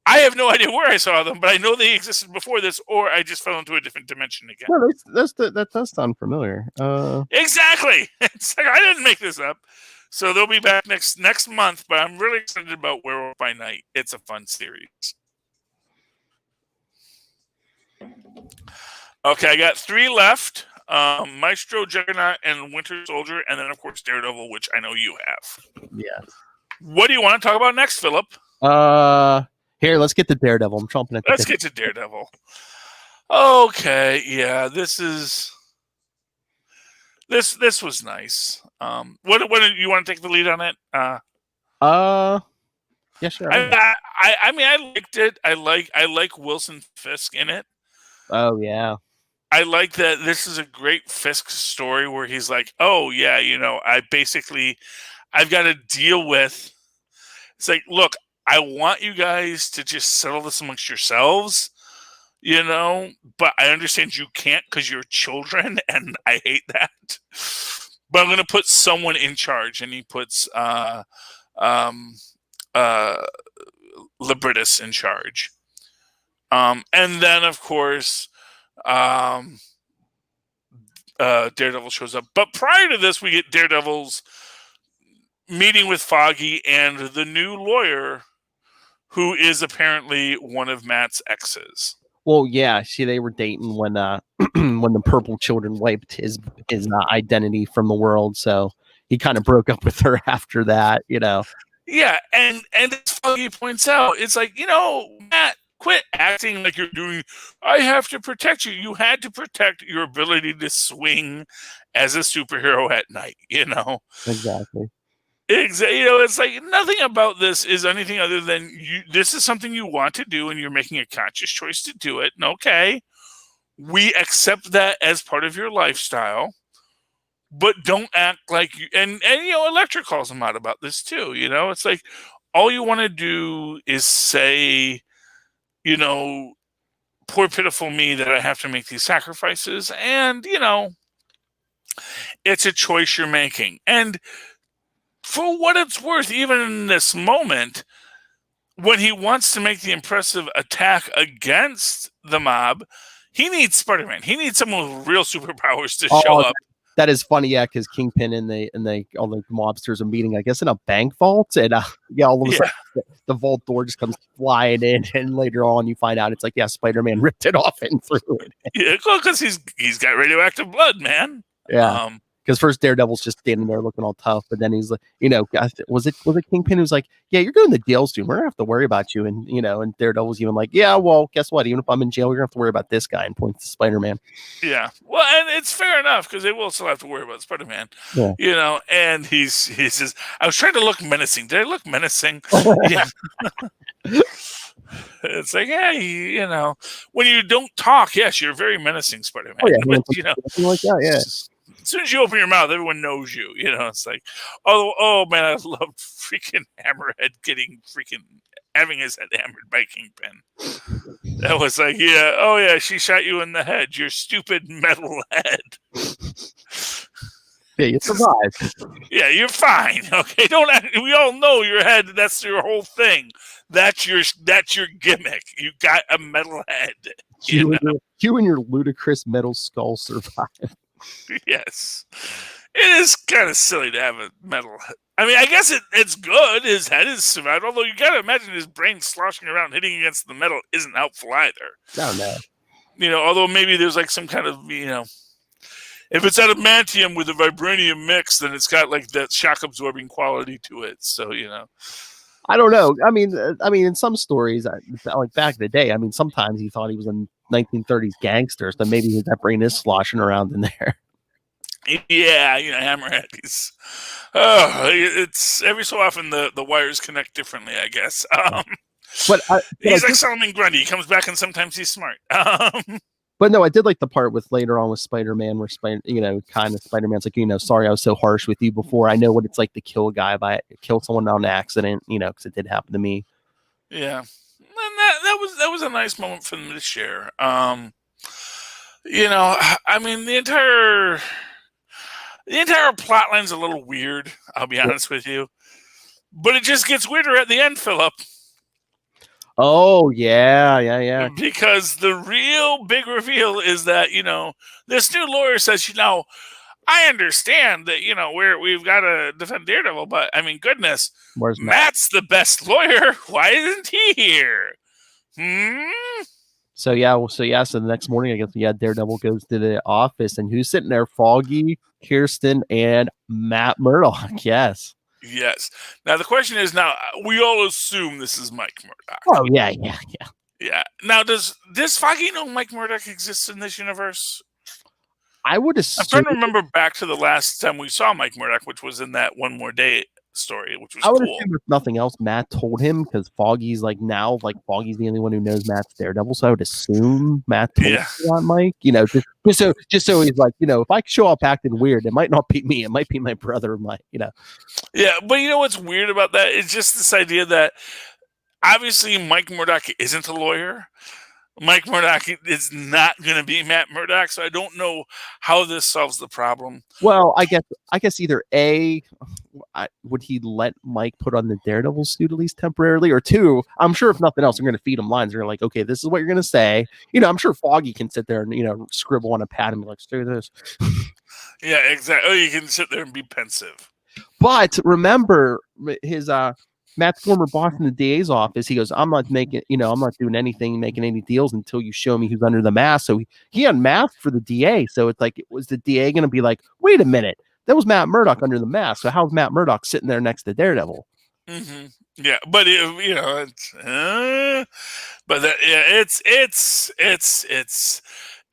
I have no idea where I saw them, but I know they existed before this, or I just fell into a different dimension again. No, that does sound familiar. Exactly. It's like I didn't make this up. So they'll be back next month, but I'm really excited about Werewolf by Night. It's a fun series. Okay, I got 3 left. Maestro, Juggernaut, and Winter Soldier, and then, of course, Daredevil, which I know you have. Yes. What do you want to talk about next, Philip? Here, let's get to Daredevil. I'm chomping at the Let's get to Daredevil. Okay, yeah, this was nice. What do you want to take the lead on it? Yeah, sure. I mean, I liked it. I like Wilson Fisk in it. Oh yeah. I like that this is a great Fisk story where he's like, oh yeah, I've got to deal with. It's like, look, I want you guys to just settle this amongst yourselves, but I understand you can't because you're children, and I hate that. But I'm going to put someone in charge, and he puts Libridus in charge. And then, of course, Daredevil shows up. But prior to this, we get Daredevil's meeting with Foggy and the new lawyer, who is apparently one of Matt's exes. Well, yeah. See, they were dating when when the Purple Children wiped his identity from the world. So he kind of broke up with her after that. Yeah, and as Foggy points out, it's like, Matt, quit acting like you're doing. I have to protect you. You had to protect your ability to swing as a superhero at night. Exactly. It's like nothing about this is anything other than you. This is something you want to do, and you're making a conscious choice to do it. And okay, we accept that as part of your lifestyle, but don't act like you. And Elektra calls him out about this too. It's like all you want to do is say, poor pitiful me that I have to make these sacrifices, and it's a choice you're making. And for what it's worth, even in this moment, when he wants to make the impressive attack against the mob, he needs Spider-Man. He needs someone with real superpowers to show up. That is funny, yeah, because Kingpin and all the mobsters are meeting, I guess, in a bank vault, and all of a sudden the vault door just comes flying in, and later on you find out it's like, Spider-Man ripped it off and threw it. Yeah, because he's got radioactive blood, man. Yeah. Because first Daredevil's just standing there looking all tough, but then he's like, was it Kingpin who's like, yeah, you're going to jail soon. We're gonna have to worry about you, and and Daredevil's even like, yeah, well, guess what? Even if I'm in jail, we're gonna have to worry about this guy, and points to Spider-Man. Yeah, well, and it's fair enough because they will still have to worry about Spider-Man. Yeah. And he says, I was trying to look menacing. Did I look menacing? Yeah. It's like, when you don't talk, yes, you're very menacing, Spider-Man. But, like that, yeah. As soon as you open your mouth, everyone knows you. It's like, oh man, I love freaking Hammerhead having his head hammered by Kingpin. That was like, she shot you in the head. Your stupid metal head. Yeah, you survived. Yeah, you're fine. Okay, we all know your head. That's your whole thing. That's your gimmick. You got a metal head. You and your ludicrous metal skull survived. Yes. It is kind of silly to have a metal head. I mean, I guess it's good. His head is survived, although you got to imagine his brain sloshing around hitting against the metal isn't helpful either. No. Although maybe there's like some kind of, if it's adamantium with a vibranium mix, then it's got like that shock absorbing quality to it. So, I don't know. I mean, in some stories, like back in the day, sometimes he thought he was a 1930s gangster, so maybe that brain is sloshing around in there. Yeah, Hammerhead. It's every so often the wires connect differently, I guess. But he's like Solomon Grundy. He comes back and sometimes he's smart. But no, I did like the part with later on with Spider-Man where Spider-Man's like, sorry I was so harsh with you before. I know what it's like to kill someone on accident, because it did happen to me. Yeah. And that was a nice moment for them to share. The entire plot line's a little weird, I'll be honest with you. But it just gets weirder at the end, Philip. Oh, yeah. Because the real big reveal is that, this new lawyer says, I understand that, we've got to defend Daredevil, but goodness, where's Matt's the best lawyer. Why isn't he here? So the next morning, I guess, Daredevil goes to the office, and who's sitting there? Foggy, Kirsten, and Matt Murdock. Yes. Now the question is, we all assume this is Mike Murdock. Oh yeah. Yeah. Now does Foggy know Mike Murdock exists in this universe? I would assume. I'm trying to remember back to the last time we saw Mike Murdock, which was in that One More Day story, which was I would cool. assume if nothing else, Matt told him because Foggy's Foggy's the only one who knows Matt's Daredevil, so I would assume Matt told him about Mike. Just so he's like, if I show up acting weird, it might not be me, it might be my brother, Yeah, but what's weird about that? It's just this idea that obviously Mike Murdock isn't a lawyer. Mike Murdock is not going to be Matt Murdock, so I don't know how this solves the problem. Well, I guess either A, would he let Mike put on the Daredevil suit at least temporarily, or two, I'm sure if nothing else, they're going to feed him lines. They're like, okay, this is what you're going to say. I'm sure Foggy can sit there and scribble on a pad and be like, do this. Yeah, exactly. Oh, you can sit there and be pensive. But remember his Matt's former boss in the DA's office, he goes, I'm not doing anything, making any deals until you show me who's under the mask. So he unmasked for the DA. So it's like, was the DA going to be like, wait a minute, that was Matt Murdock under the mask. So how's Matt Murdock sitting there next to Daredevil? Mm-hmm. Yeah, but it's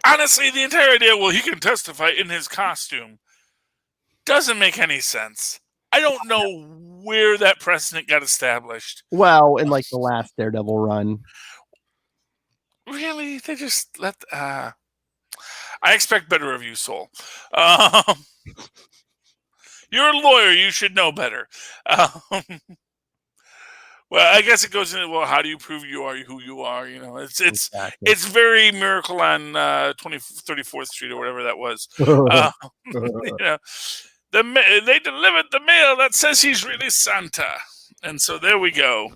honestly the entire idea. Well, he can testify in his costume. Doesn't make any sense. I don't know where that precedent got established. Well, in like the last Daredevil run. Really? They just let... I expect better of you, Soul. You're a lawyer. You should know better. Well, I guess it goes into, well, how do you prove you are who you are? You know, Exactly. it's very Miracle on 34th Street or whatever that was. You know, they delivered the mail that says he's really Santa, and so there we go.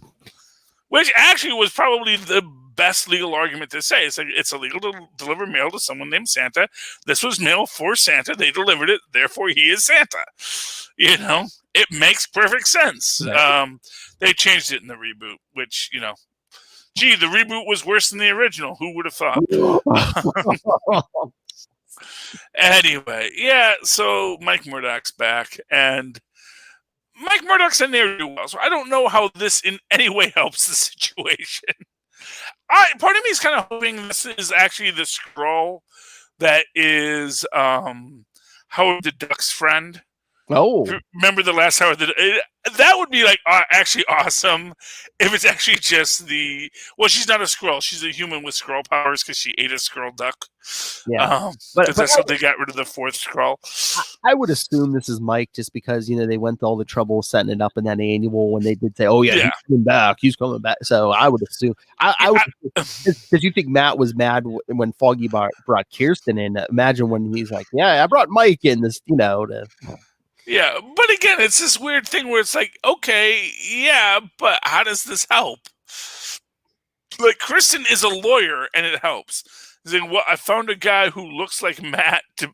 Which actually was probably the best legal argument to say. It's illegal to deliver mail to someone named Santa. This was mail for Santa. They delivered it. Therefore, he is Santa. You know, it makes perfect sense. Right. They changed it in the reboot, which, you know, gee, the reboot was worse than the original. Who would have thought? Anyway, yeah, so Mike Murdoch's back, and Mike Murdoch's in there too well, so I don't know how this in any way helps the situation. Part of me is kind of hoping this is actually the scroll that is Howard the Duck's friend. Oh, Remember the last Howard that would be like actually awesome if it's actually just she's not a Skrull, she's a human with Skrull powers because she ate a Skrull duck. yeah. But that's how they got rid of the fourth Skrull. I would assume this is Mike just because, you know, they went to all the trouble setting it up in that annual when they did say, oh, yeah. He's coming back. So I would assume. Because you think Matt was mad when Foggy brought Kirsten in. Imagine when he's like, yeah, I brought Mike in this, you know, Yeah, but again, it's this weird thing where it's like, okay, yeah, but how does this help? Like, Kristen is a lawyer, and it helps. Saying, well, I found a guy who looks like Matt to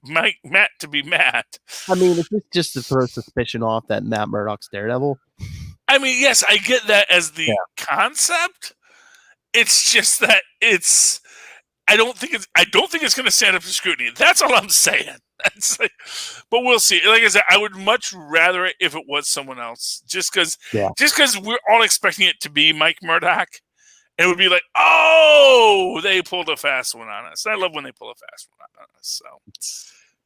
be Matt. I mean, is this just to throw suspicion off that Matt Murdoch's Daredevil? I mean, yes, I get that as the concept. It's just that I don't think it's going to stand up to scrutiny. That's all I'm saying. But we'll see. Like I said, I would much rather it if it was someone else, just because we're all expecting it to be Mike Murdoch. It would be like, oh, they pulled a fast one on us. I love when they pull a fast one on us. So,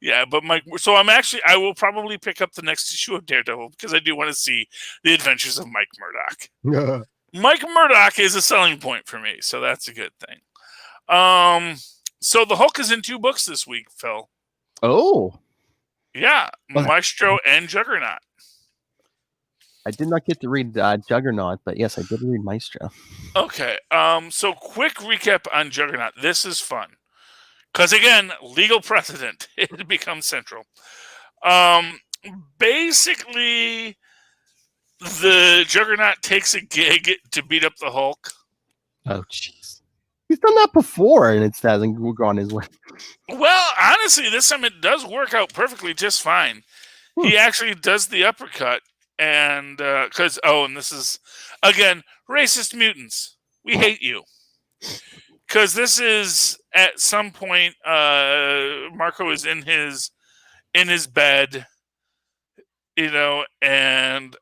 yeah, but I will probably pick up the next issue of Daredevil because I do want to see the adventures of Mike Murdoch. Mike Murdoch is a selling point for me, so that's a good thing. So the Hulk is in 2 books this week, Phil. Oh. Yeah, Maestro and Juggernaut. I did not get to read Juggernaut, but yes, I did read Maestro. Okay, so quick recap on Juggernaut. This is fun. Because, again, legal precedent. It becomes central. Basically, the Juggernaut takes a gig to beat up the Hulk. Oh, jeez. He's done that before, and it hasn't gone his way. Well, honestly, this time it does work out perfectly just fine. He actually does the uppercut, and and this is, again, racist mutants. We hate you. Because this is, at some point, Marco is in his bed, you know, and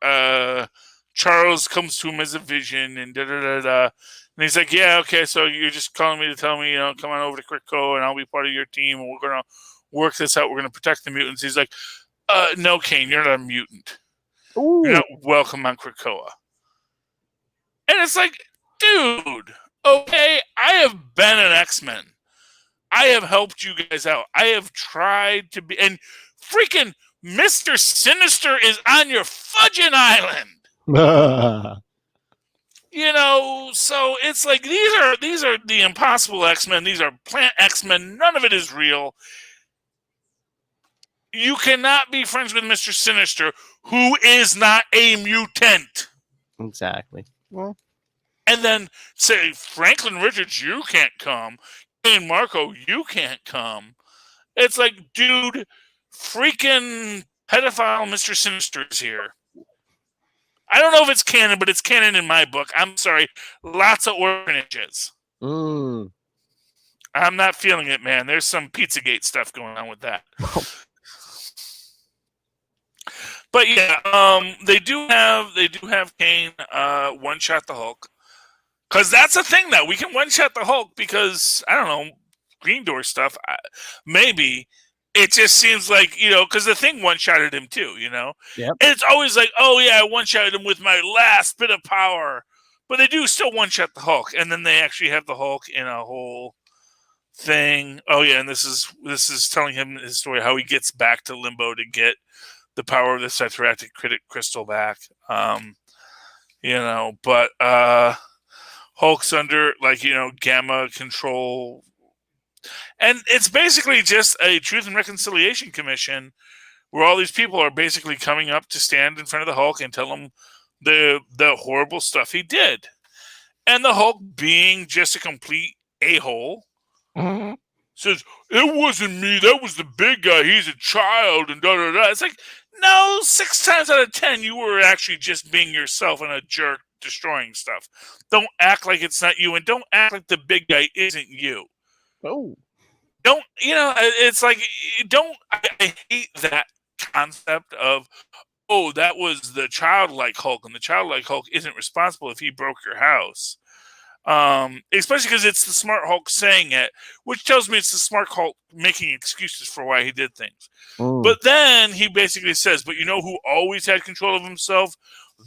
Charles comes to him as a vision, and da-da-da-da. And he's like, yeah, okay, so you're just calling me to tell me, you know, come on over to Critco and I'll be part of your team and we're going to work this out. We're going to protect the mutants. He's like, no, Kane, you're not a mutant. Ooh. You're not welcome on Krakoa. And it's like, dude, okay, I have been an X-Men. I have helped you guys out. I have tried to be, and freaking Mr. Sinister is on your fudging island. You know, so it's like these are the impossible X-Men. These are plant X-Men. None of it is real. You cannot be friends with Mr. Sinister, who is not a mutant. Exactly. Well, and then say, Franklin Richards, you can't come. And Marco, you can't come. It's like, dude, freaking pedophile Mr. Sinister is here. I don't know if it's canon, but it's canon in my book. I'm sorry. Lots of orphanages. I'm not feeling it, man. There's some Pizzagate stuff going on with that. But yeah, they do have Kane one-shot the Hulk. Because that's a thing now. We can one-shot the Hulk because, I don't know, Green Door stuff, maybe. It just seems like, you know, because the Thing one-shotted him too, you know? Yep. And it's always like, oh yeah, I one-shotted him with my last bit of power. But they do still one-shot the Hulk. And then they actually have the Hulk in a whole thing. Oh yeah, and this is telling him his story, how he gets back to Limbo to get the power of the Cythractic crystal back. But Hulk's under gamma control, and it's basically just a Truth and Reconciliation Commission where all these people are basically coming up to stand in front of the Hulk and tell him the horrible stuff he did. And the Hulk, being just a complete a-hole, says, "It wasn't me, that was the big guy, he's a child," and da-da-da. It's like, no, 6 times out of 10, you were actually just being yourself and a jerk destroying stuff. Don't act like it's not you, and don't act like the big guy isn't you. Oh. Don't, it's like, I hate that concept of, oh, that was the childlike Hulk, and the childlike Hulk isn't responsible if he broke your house. Especially because it's the smart Hulk saying it, which tells me it's the smart Hulk making excuses for why he did things. But then he basically says, but you know who always had control of himself?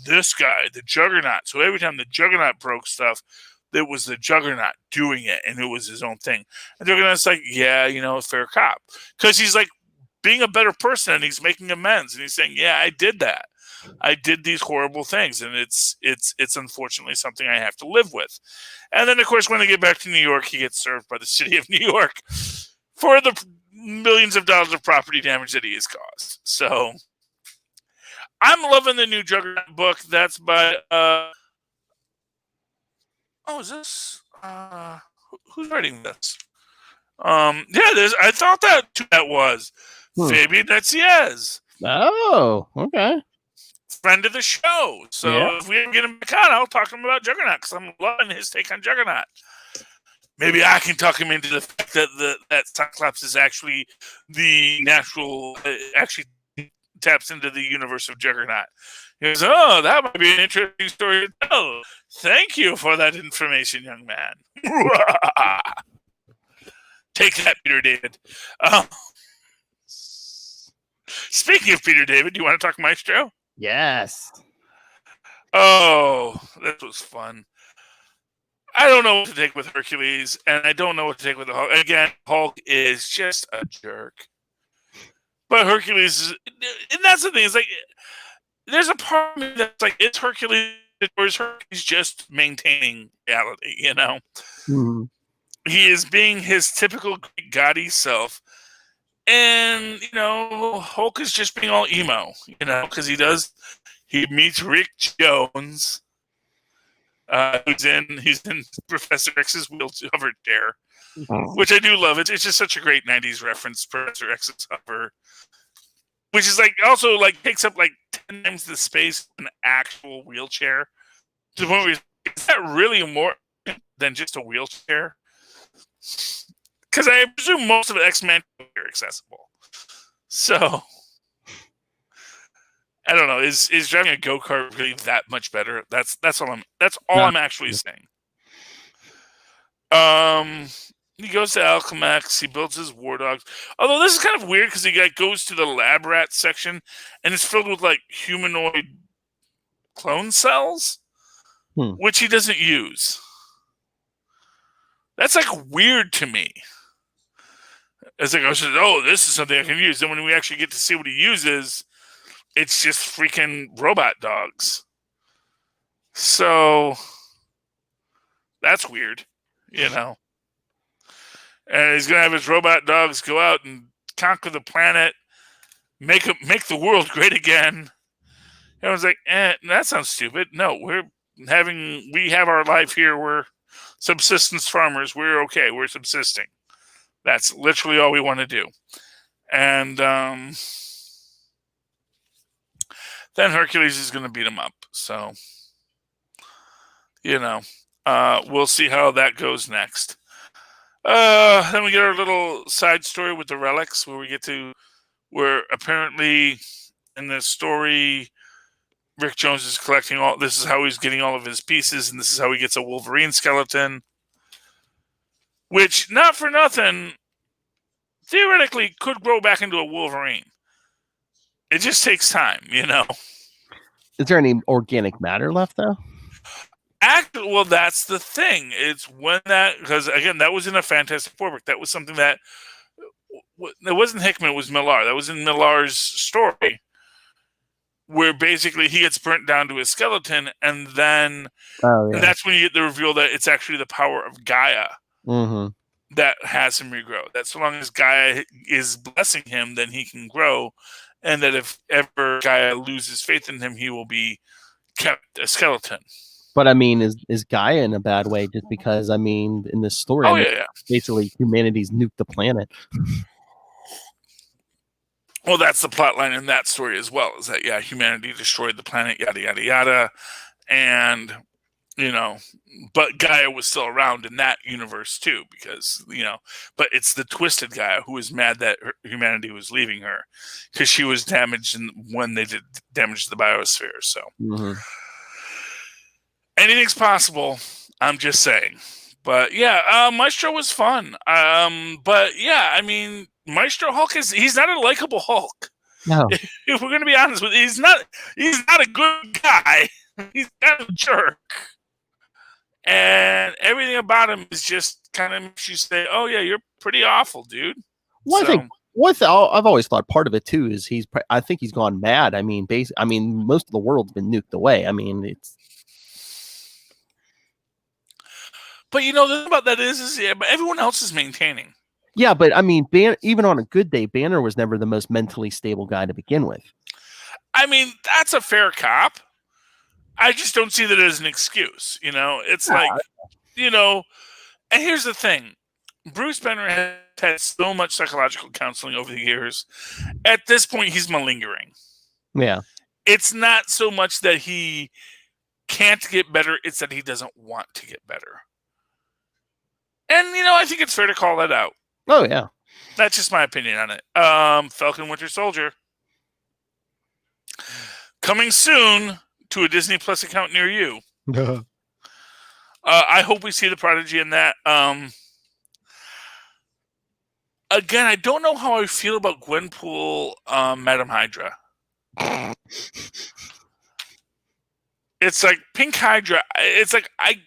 This guy, the Juggernaut. So every time the Juggernaut broke stuff, it was the Juggernaut doing it, and it was his own thing. And Juggernaut's like, yeah, fair cop. Because he's like being a better person, and he's making amends, and he's saying, yeah, I did that. I did these horrible things, and it's unfortunately something I have to live with. And then, of course, when they get back to New York, he gets served by the city of New York for the millions of dollars of property damage that he has caused. So I'm loving the new Juggernaut book. That's by is this who's writing this? I thought that was Fabian Netziez. Oh, okay. Friend of the show. So if we ever get him back on, I'll talk to him about Juggernaut, because I'm loving his take on Juggernaut. Maybe I can talk him into the fact that Cyclops is actually the natural, actually taps into the universe of Juggernaut. He goes, oh, that might be an interesting story to tell. Thank you for that information, young man. Take that, Peter David. Speaking of Peter David, do you want to talk Maestro? Yes. Oh, that was fun. I don't know what to take with Hercules, and I don't know what to take with the Hulk. Again, Hulk is just a jerk. But Hercules and that's the thing, it's like, there's a part of me that's like, it's Hercules, or is Hercules just maintaining reality, Mm-hmm. He is being his typical Greek gaudy self. And, Hulk is just being all emo, because he meets Rick Jones, he's in Professor X's hover chair, which I do love. It's just such a great 90s reference, Professor X's hover, which is also takes up 10 times the space of an actual wheelchair. To the point where, is that really more than just a wheelchair? Because I presume most of the X-Men are accessible. So, I don't know. Is driving a go-kart really that much better? That's all I'm actually saying. He goes to Alchemax. He builds his war dogs. Although this is kind of weird because he goes to the lab rat section and it's filled with humanoid clone cells, which he doesn't use. That's weird to me. It's I said, oh, this is something I can use. Then when we actually get to see what he uses, it's just freaking robot dogs. So that's weird, And he's gonna have his robot dogs go out and conquer the planet, make the world great again. I was like, that sounds stupid. No, we have our life here. We're subsistence farmers. We're okay. We're subsisting. That's literally all we want to do. And then Hercules is going to beat him up. So, we'll see how that goes next. Then we get our little side story with the relics, where apparently in the story, Rick Jones is collecting this is how he's getting all of his pieces, and this is how he gets a Wolverine skeleton. Which, not for nothing, theoretically could grow back into a Wolverine. It just takes time, Is there any organic matter left, though? Well, that's the thing. It's because, again, that was in a Fantastic Four book. That was something that, it wasn't Hickman, it was Millar. That was in Millar's story, where basically he gets burnt down to a skeleton, and then Oh, and that's when you get the reveal that it's actually the power of Gaia that has him regrow. That so long as Gaia is blessing him, then he can grow, and that if ever Gaia loses faith in him, he will be kept a skeleton. But I mean, is Gaia in a bad way? Just because I mean, in this story, basically humanity's nuked the planet. Well, that's the plot line in that story as well. Is that humanity destroyed the planet, yada yada yada, and but Gaia was still around in that universe too, because but it's the twisted Gaia who is mad that humanity was leaving her because she was damaged when they did damage to the biosphere. So anything's possible. I'm just saying. But Maestro was fun. But I mean, Maestro Hulk he's not a likable Hulk. No. If we're gonna be honest with you, he's not a good guy. He's kind of a jerk. And everything about him is just kind of makes you say, "Oh yeah, you're pretty awful, dude." Well, I think I've always thought part of it too is I think he's gone mad. I mean, most of the world's been nuked away. I mean, it's. But the thing about that is but everyone else is maintaining. Yeah, but I mean, even on a good day, Banner was never the most mentally stable guy to begin with. I mean, that's a fair cop. I just don't see that as an excuse. It's like, and here's the thing. Bruce Banner has had so much psychological counseling over the years. At this point, he's malingering. Yeah. It's not so much that he can't get better. It's that he doesn't want to get better. And, I think it's fair to call that out. Oh, yeah. That's just my opinion on it. Falcon Winter Soldier. Coming soon to a Disney Plus account near you. I hope we see the Prodigy in that. Again, I don't know how I feel about Gwenpool, Madam Hydra. It's like Pink Hydra. It's like I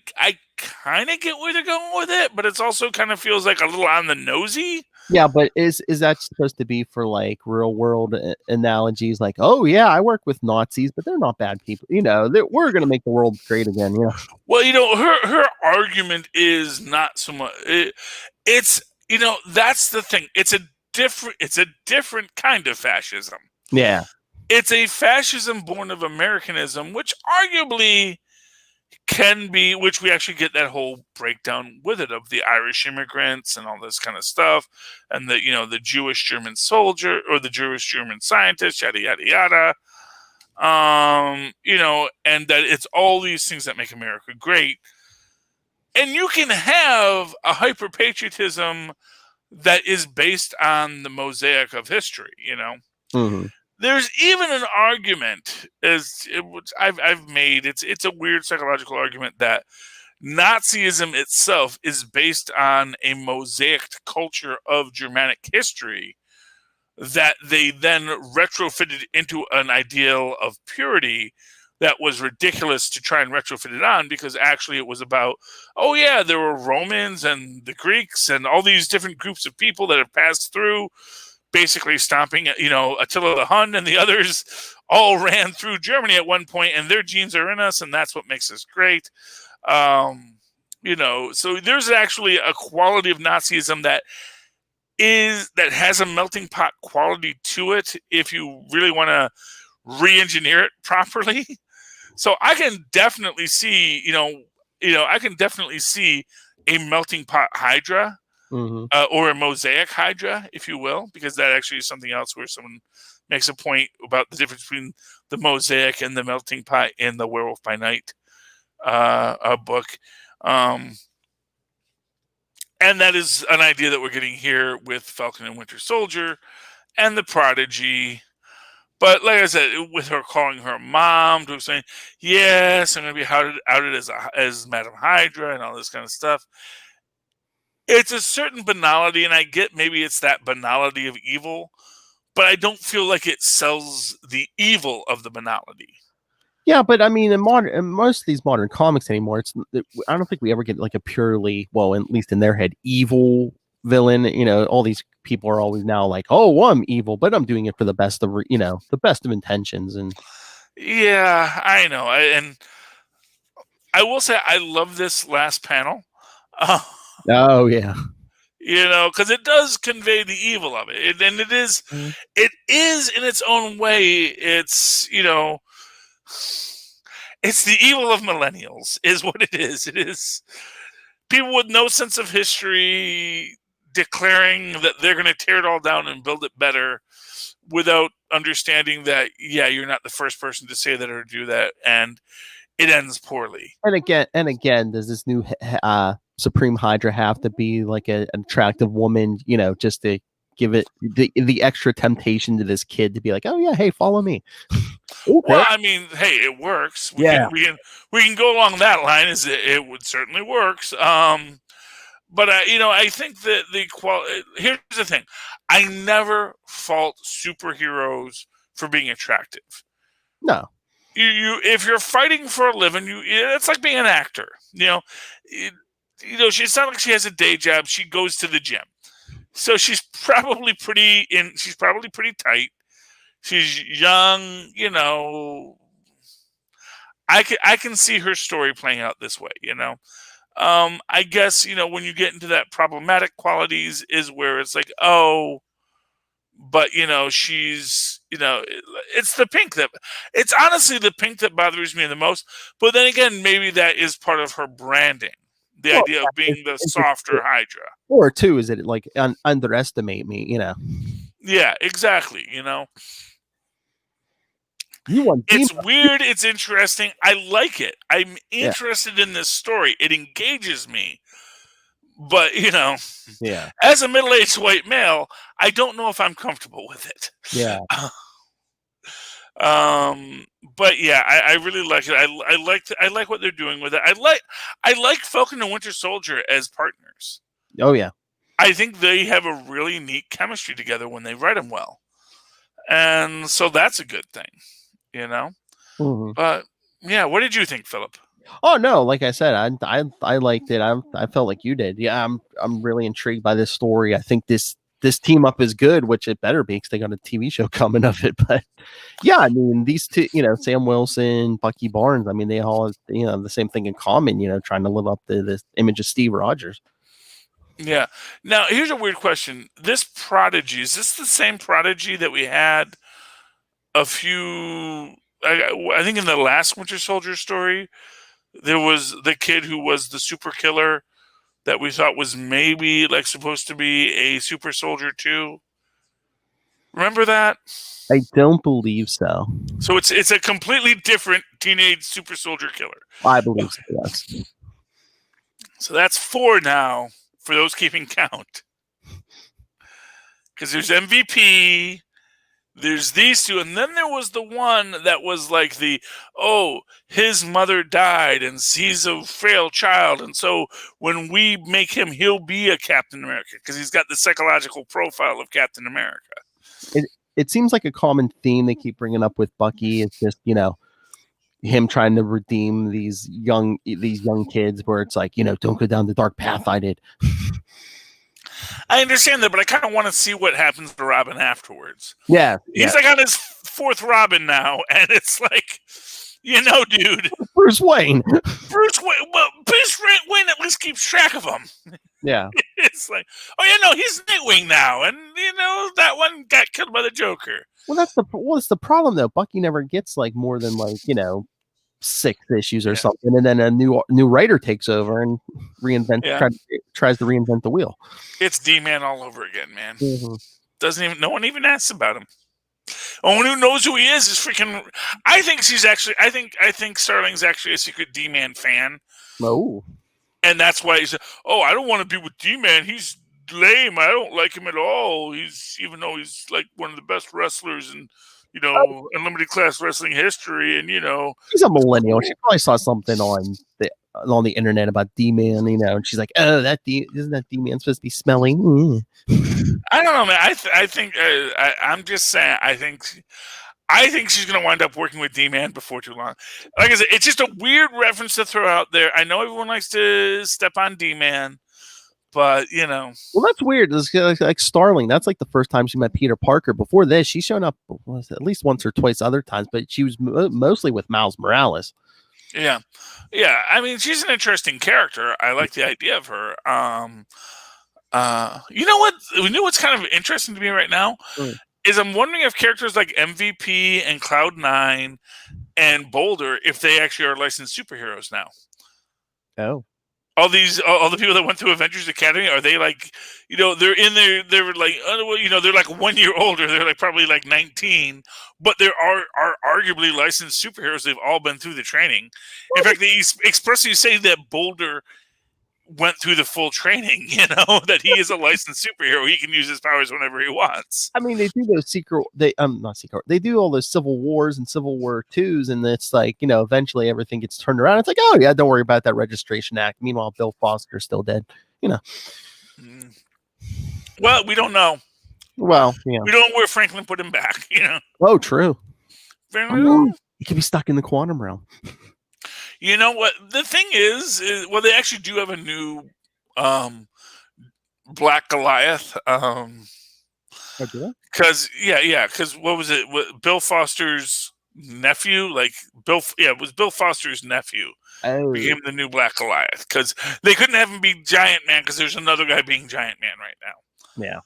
kind of get where they're going with it, but it's also kind of feels like a little on the nosy. Yeah, but is that supposed to be for like real world analogies? Like, oh yeah, I work with Nazis, but they're not bad people. We're gonna make the world great again. Well, her argument is not so much. It's that's the thing. It's a different kind of fascism. Yeah. It's a fascism born of Americanism, which arguably can be, which we actually get that whole breakdown with it of the Irish immigrants and all this kind of stuff, and the Jewish German soldier or the Jewish German scientist, yada yada yada. And that it's all these things that make America great. And you can have a hyper patriotism that is based on the mosaic of history. There's even an argument, which I've made. It's a weird psychological argument that Nazism itself is based on a mosaicked culture of Germanic history that they then retrofitted into an ideal of purity that was ridiculous to try and retrofit it on, because actually it was about, there were Romans and the Greeks and all these different groups of people that have passed through, basically stomping, Attila the Hun and the others all ran through Germany at one point, and their genes are in us, and that's what makes us great. So there's actually a quality of Nazism that has a melting pot quality to it if you really want to re-engineer it properly. So I can definitely see, a melting pot Hydra. Or a mosaic Hydra, if you will, because that actually is something else where someone makes a point about the difference between the mosaic and the melting pot in the Werewolf by Night book. And that is an idea that we're getting here with Falcon and Winter Soldier and the Prodigy. But like I said, with her calling her mom, to saying, yes, I'm going to be outed as Madam Hydra and all this kind of stuff. It's a certain banality, and I get maybe it's that banality of evil, but I don't feel like it sells the evil of the banality. Yeah, but I mean, in most of these modern comics anymore, I don't think we ever get like a purely, well, at least in their head, evil villain. All these people are always now like, oh, well, I'm evil, but I'm doing it for the best of intentions. And Yeah, I know. And I will say I love this last panel. Uh, Oh yeah. because it does convey the evil of it. And it is in its own way. It's the evil of millennials is what it is. It is people with no sense of history declaring that they're going to tear it all down and build it better without understanding that, yeah, you're not the first person to say that or do that. And it ends poorly. And again, does this new Supreme Hydra have to be like an attractive woman, just to give it the extra temptation to this kid to be like, oh yeah, hey, follow me. Well, I mean, hey, it works. We can go along that line. It would certainly works. But I think that here's the thing: I never fault superheroes for being attractive. No. If you're fighting for a living, it's like being an actor. It's not like she has a day job. She goes to the gym, so she's probably pretty tight. She's young. I can see her story playing out this way. I guess when you get into that problematic qualities is where it's like, oh. But she's it's honestly the pink that bothers me the most. But then again, maybe that is part of her branding, the idea of being the softer Hydra. Or two, is it like underestimate me? Yeah, exactly. It's weird. It's interesting. I like it. I'm interested in this story. It engages me. But as a middle-aged white male, I don't know if I'm comfortable with it. Yeah. But yeah, I really like it. I like what they're doing with it. I like Falcon and Winter Soldier as partners. Oh yeah. I think they have a really neat chemistry together when they write them well, and so that's a good thing. Mm-hmm. But yeah, what did you think, Philip? Oh no, like I said, I liked it. I felt like you did. Yeah, I'm really intrigued by this story. I think this team up is good, which it better be because they got a TV show coming of it. But yeah, I mean these two, Sam Wilson, Bucky Barnes. I mean they all have, the same thing in common. Trying to live up to this image of Steve Rogers. Yeah. Now here's a weird question. This Prodigy, is this the same Prodigy that we had a few? I think in the last Winter Soldier story. There was the kid who was the super killer that we thought was maybe like supposed to be a super soldier too. Remember that? I don't believe so. So it's a completely different teenage super soldier killer. I believe so, yes. So that's 4 now for those keeping count. Because there's MVP, there's these two, and then there was the one that was like his mother died and he's a frail child, and so when we make him, he'll be a Captain America because he's got the psychological profile of Captain America. It seems like a common theme they keep bringing up with Bucky. It's just him trying to redeem these young kids, where it's like don't go down the dark path I did. I understand that, but I kind of want to see what happens to Robin afterwards. Yeah. He's like on his 4th Robin now, and it's like, dude. Bruce Wayne. Well, Bruce Wayne at least keeps track of him. Yeah. It's like, oh, yeah, no, he's Nightwing now, and, that one got killed by the Joker. Well, that's the problem, though. Bucky never gets, more than, 6 issues or something, and then a new writer takes over and tries to reinvent the wheel. It's D-Man all over again, man. Mm-hmm. No one even asks about him. Only who knows who he is freaking. I think Starling's actually a secret D-Man fan. Oh, and that's why he's. Oh, I don't want to be with D-Man. He's lame. I don't like him at all. Even though he's like one of the best wrestlers in unlimited class wrestling history, and he's a millennial. She probably saw something on the internet about D-Man, and she's like, "Oh, isn't that D-Man supposed to be smelly?" I don't know, man. I think I'm just saying. I think she's going to wind up working with D-Man before too long. Like I said, it's just a weird reference to throw out there. I know everyone likes to step on D-Man, but you know. Well, that's weird. It's like Starling. That's like the first time she met Peter Parker. Before this, she's shown up at least once or twice other times, but she was mostly with Miles Morales. Yeah. I mean, she's an interesting character. I like the idea of her. You know what? You know what's kind of interesting to me right now is I'm wondering if characters like MVP and Cloud9 and Boulder, if they actually are licensed superheroes now. Oh. All the people that went through Avengers Academy, are they like, they're in there, they're like, they're like 1 year older, they're like probably like 19, but there are arguably licensed superheroes. They've all been through the training. In fact, they expressly say that Boulder went through the full training, that he is a licensed superhero. He can use his powers whenever he wants. I mean, they do those they do all those Civil Wars and Civil War 2s, and it's like, eventually everything gets turned around. It's like, oh yeah, don't worry about that Registration Act. Meanwhile, Bill Foster's still dead, Well, we don't know. Well, yeah. We don't know where Franklin put him back, Oh, true. Oh, he could be stuck in the quantum realm. You know what? The thing is, well, they actually do have a new Black Goliath. Because what was it? Bill Foster's nephew, it was Bill Foster's nephew became the new Black Goliath. Because they couldn't have him be Giant Man because there's another guy being Giant Man right now. Yeah.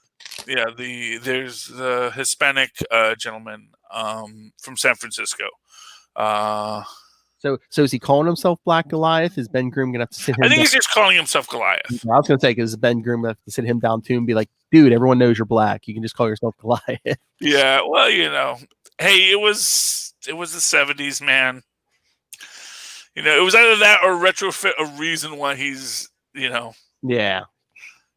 There's the Hispanic gentleman from San Francisco. So is he calling himself Black Goliath? Is Ben Grimm gonna have to sit him? I think he's just calling himself Goliath. I was gonna say, because Ben Grimm have to sit him down too and be like, dude, everyone knows you're black. You can just call yourself Goliath. Yeah, well, hey, it was the 70s, man. It was either that or retrofit a reason why he's, Yeah.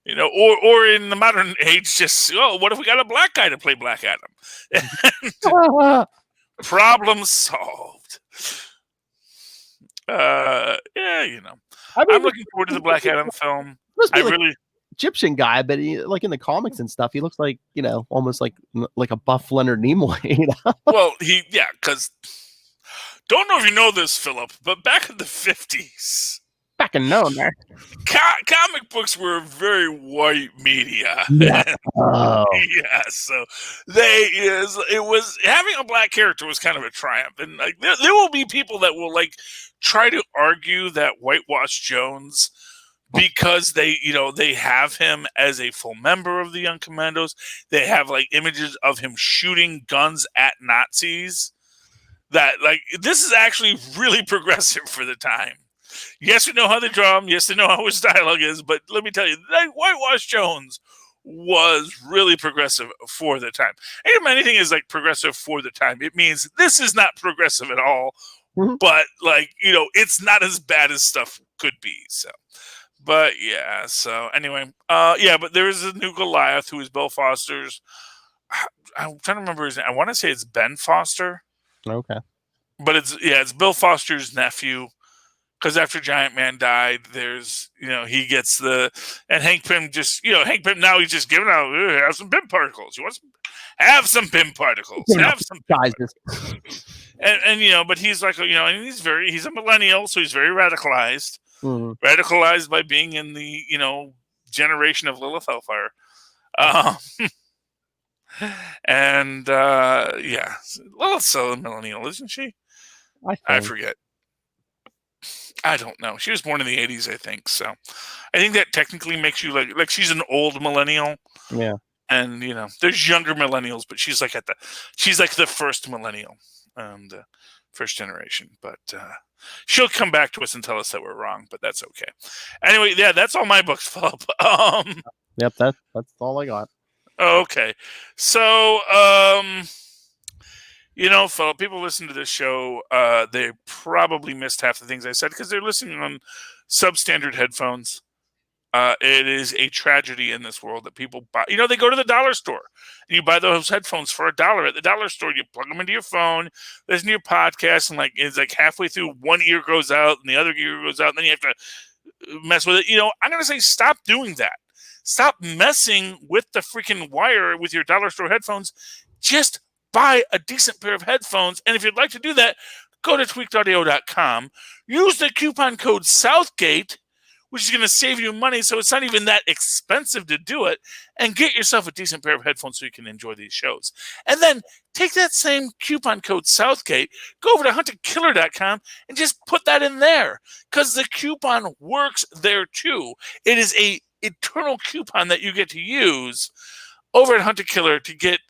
Or in the modern age, just what if we got a black guy to play Black Adam? Problem solved. I'm looking forward to the Black Adam film. Egyptian guy, but he, like in the comics and stuff, he looks like almost like a buff Leonard Nimoy. Well, because don't know if you know this, Philip, but back in the 50s, back in there, comic books were very white media. So it was having a black character was kind of a triumph, and like there will be people that will like try to argue that whitewash Jones because they have him as a full member of the Young Commandos. They have like images of him shooting guns at Nazis. That like this is actually really progressive for the time. Yes, we know how they draw him. Yes, they know how his dialogue is. But let me tell you, that Whitewash Jones was really progressive for the time. And if anything is like progressive for the time, it means this is not progressive at all. Mm-hmm. But like, it's not as bad as stuff could be. So, but yeah. So anyway, but there is a new Goliath who is Bill Foster's. I'm trying to remember his name. I want to say it's Ben Foster. Okay. But it's Bill Foster's nephew. Because after Giant Man died, there's, he gets and Hank Pym now he's just giving out, have some BIM particles. You want have some BIM particles. Have some guys. And but he's like, and he's a millennial, so he's very radicalized. Mm-hmm. Radicalized by being in the, generation of Lilith Hellfire. Lilith's still a millennial, isn't she? I forget. I don't know. She was born in the 80s, I think. So I think that technically makes you like she's an old millennial. Yeah. And there's younger millennials, but she's like the first millennial and first generation. But she'll come back to us and tell us that we're wrong, but that's okay. Anyway, yeah, that's all my books, Philip. Yep, that's all I got. Okay. So Philip, people listen to this show, they probably missed half the things I said because they're listening on substandard headphones. It is a tragedy in this world that people buy. They go to the dollar store and you buy those headphones for $1 at the dollar store. You plug them into your phone, listen to your podcast, and it's like halfway through, one ear goes out and the other ear goes out, and then you have to mess with it. I'm going to say stop doing that. Stop messing with the freaking wire with your dollar store headphones. Just buy a decent pair of headphones. And if you'd like to do that, go to tweakedaudio.com. Use the coupon code Southgate, which is going to save you money. So it's not even that expensive to do it, and get yourself a decent pair of headphones so you can enjoy these shows. And then take that same coupon code Southgate, go over to hunterkiller.com and just put that in there, because the coupon works there too. It is a eternal coupon that you get to use over at Hunter Killer to get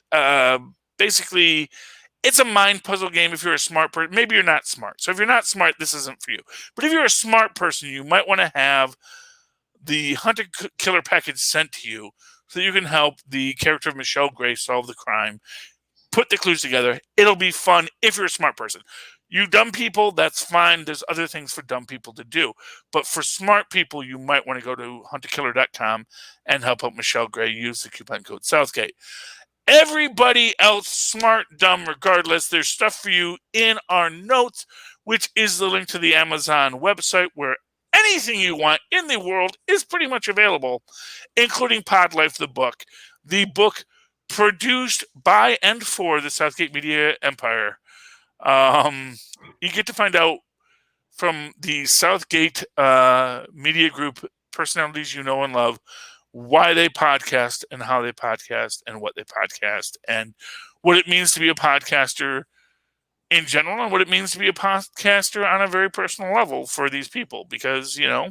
basically, it's a mind puzzle game if you're a smart person. Maybe you're not smart. So if you're not smart, this isn't for you. But if you're a smart person, you might want to have the Hunter Killer package sent to you so that you can help the character of Michelle Gray solve the crime, put the clues together. It'll be fun if you're a smart person. You dumb people, that's fine. There's other things for dumb people to do. But for smart people, you might want to go to hunterkiller.com and help out Michelle Gray use the coupon code Southgate. Everybody else, smart, dumb, regardless, there's stuff for you in our notes, which is the link to the Amazon website where anything you want in the world is pretty much available, including Pod Life, the book. The book produced by and for the Southgate Media Empire. You get to find out from the Southgate Media Group personalities you know and love why they podcast and how they podcast and what they podcast and what it means to be a podcaster in general and what it means to be a podcaster on a very personal level for these people. Because, you know,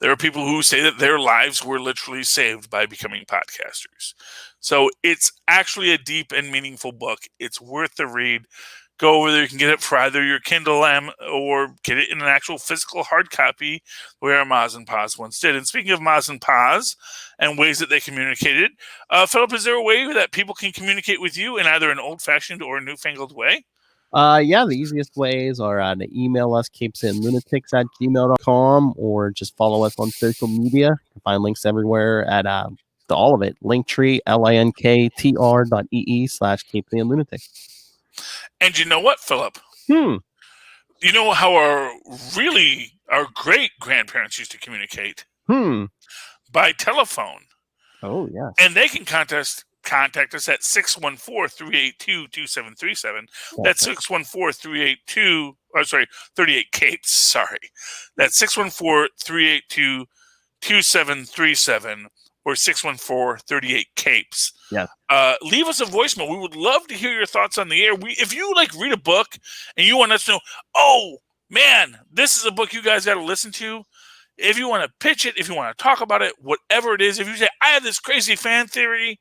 there are people who say that their lives were literally saved by becoming podcasters. So it's actually a deep and meaningful book. It's worth the read. Go over there. You can get it for either your Kindle or get it in an actual physical hard copy where Maz and Paz once did. And speaking of Maz and Paz and ways that they communicated, Philip, is there a way that people can communicate with you in either an old-fashioned or a newfangled way? Yeah, the easiest ways are to email us, capesandlunatics@gmail.com, or just follow us on social media. You can find links everywhere at all of it. Linktree, linktr.ee/capesandlunatics. And you know what, Philip? You know how our great grandparents used to communicate? By telephone. Oh, yeah. And they can contact us at 614-382-2737. That's 614-382-38-CAPES. Sorry. That's 614-382-2737 or 614-38-CAPES. Yeah. Leave us a voicemail. We would love to hear your thoughts on the air. If you read a book and you want us to know, oh, man, this is a book you guys got to listen to. If you want to pitch it, if you want to talk about it, whatever it is, if you say, I have this crazy fan theory,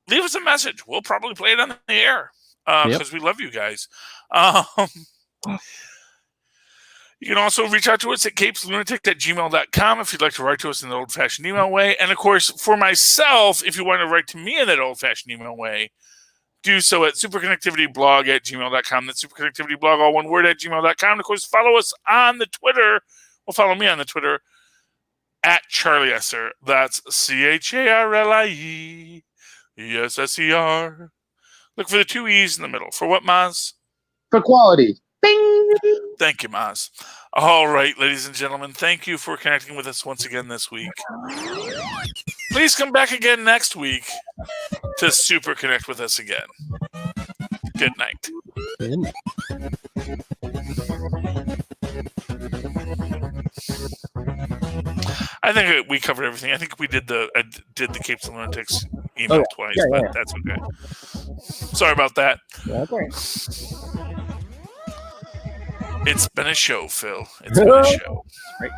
leave us a message. We'll probably play it on the air because we love you guys. You can also reach out to us at capeslunatic@gmail.com if you'd like to write to us in the old-fashioned email way. And, of course, for myself, if you want to write to me in that old-fashioned email way, do so at superconnectivityblog@gmail.com. That's superconnectivityblog, all one word, @gmail.com. And, of course, follow us on the Twitter. Well, follow me on the Twitter at Charlie Esser. That's CharlieEsser. Look for the 2 E's in the middle. For what, Maz? For quality. Bing! Thank you, Maz. All right, ladies and gentlemen, thank you for connecting with us once again this week. Please come back again next week to super connect with us again. Good night. I think we covered everything. I think we did the Capes and Lunatics email twice, but that's okay. Sorry about that. Okay. It's been a show, Phil. It's been a show. Right.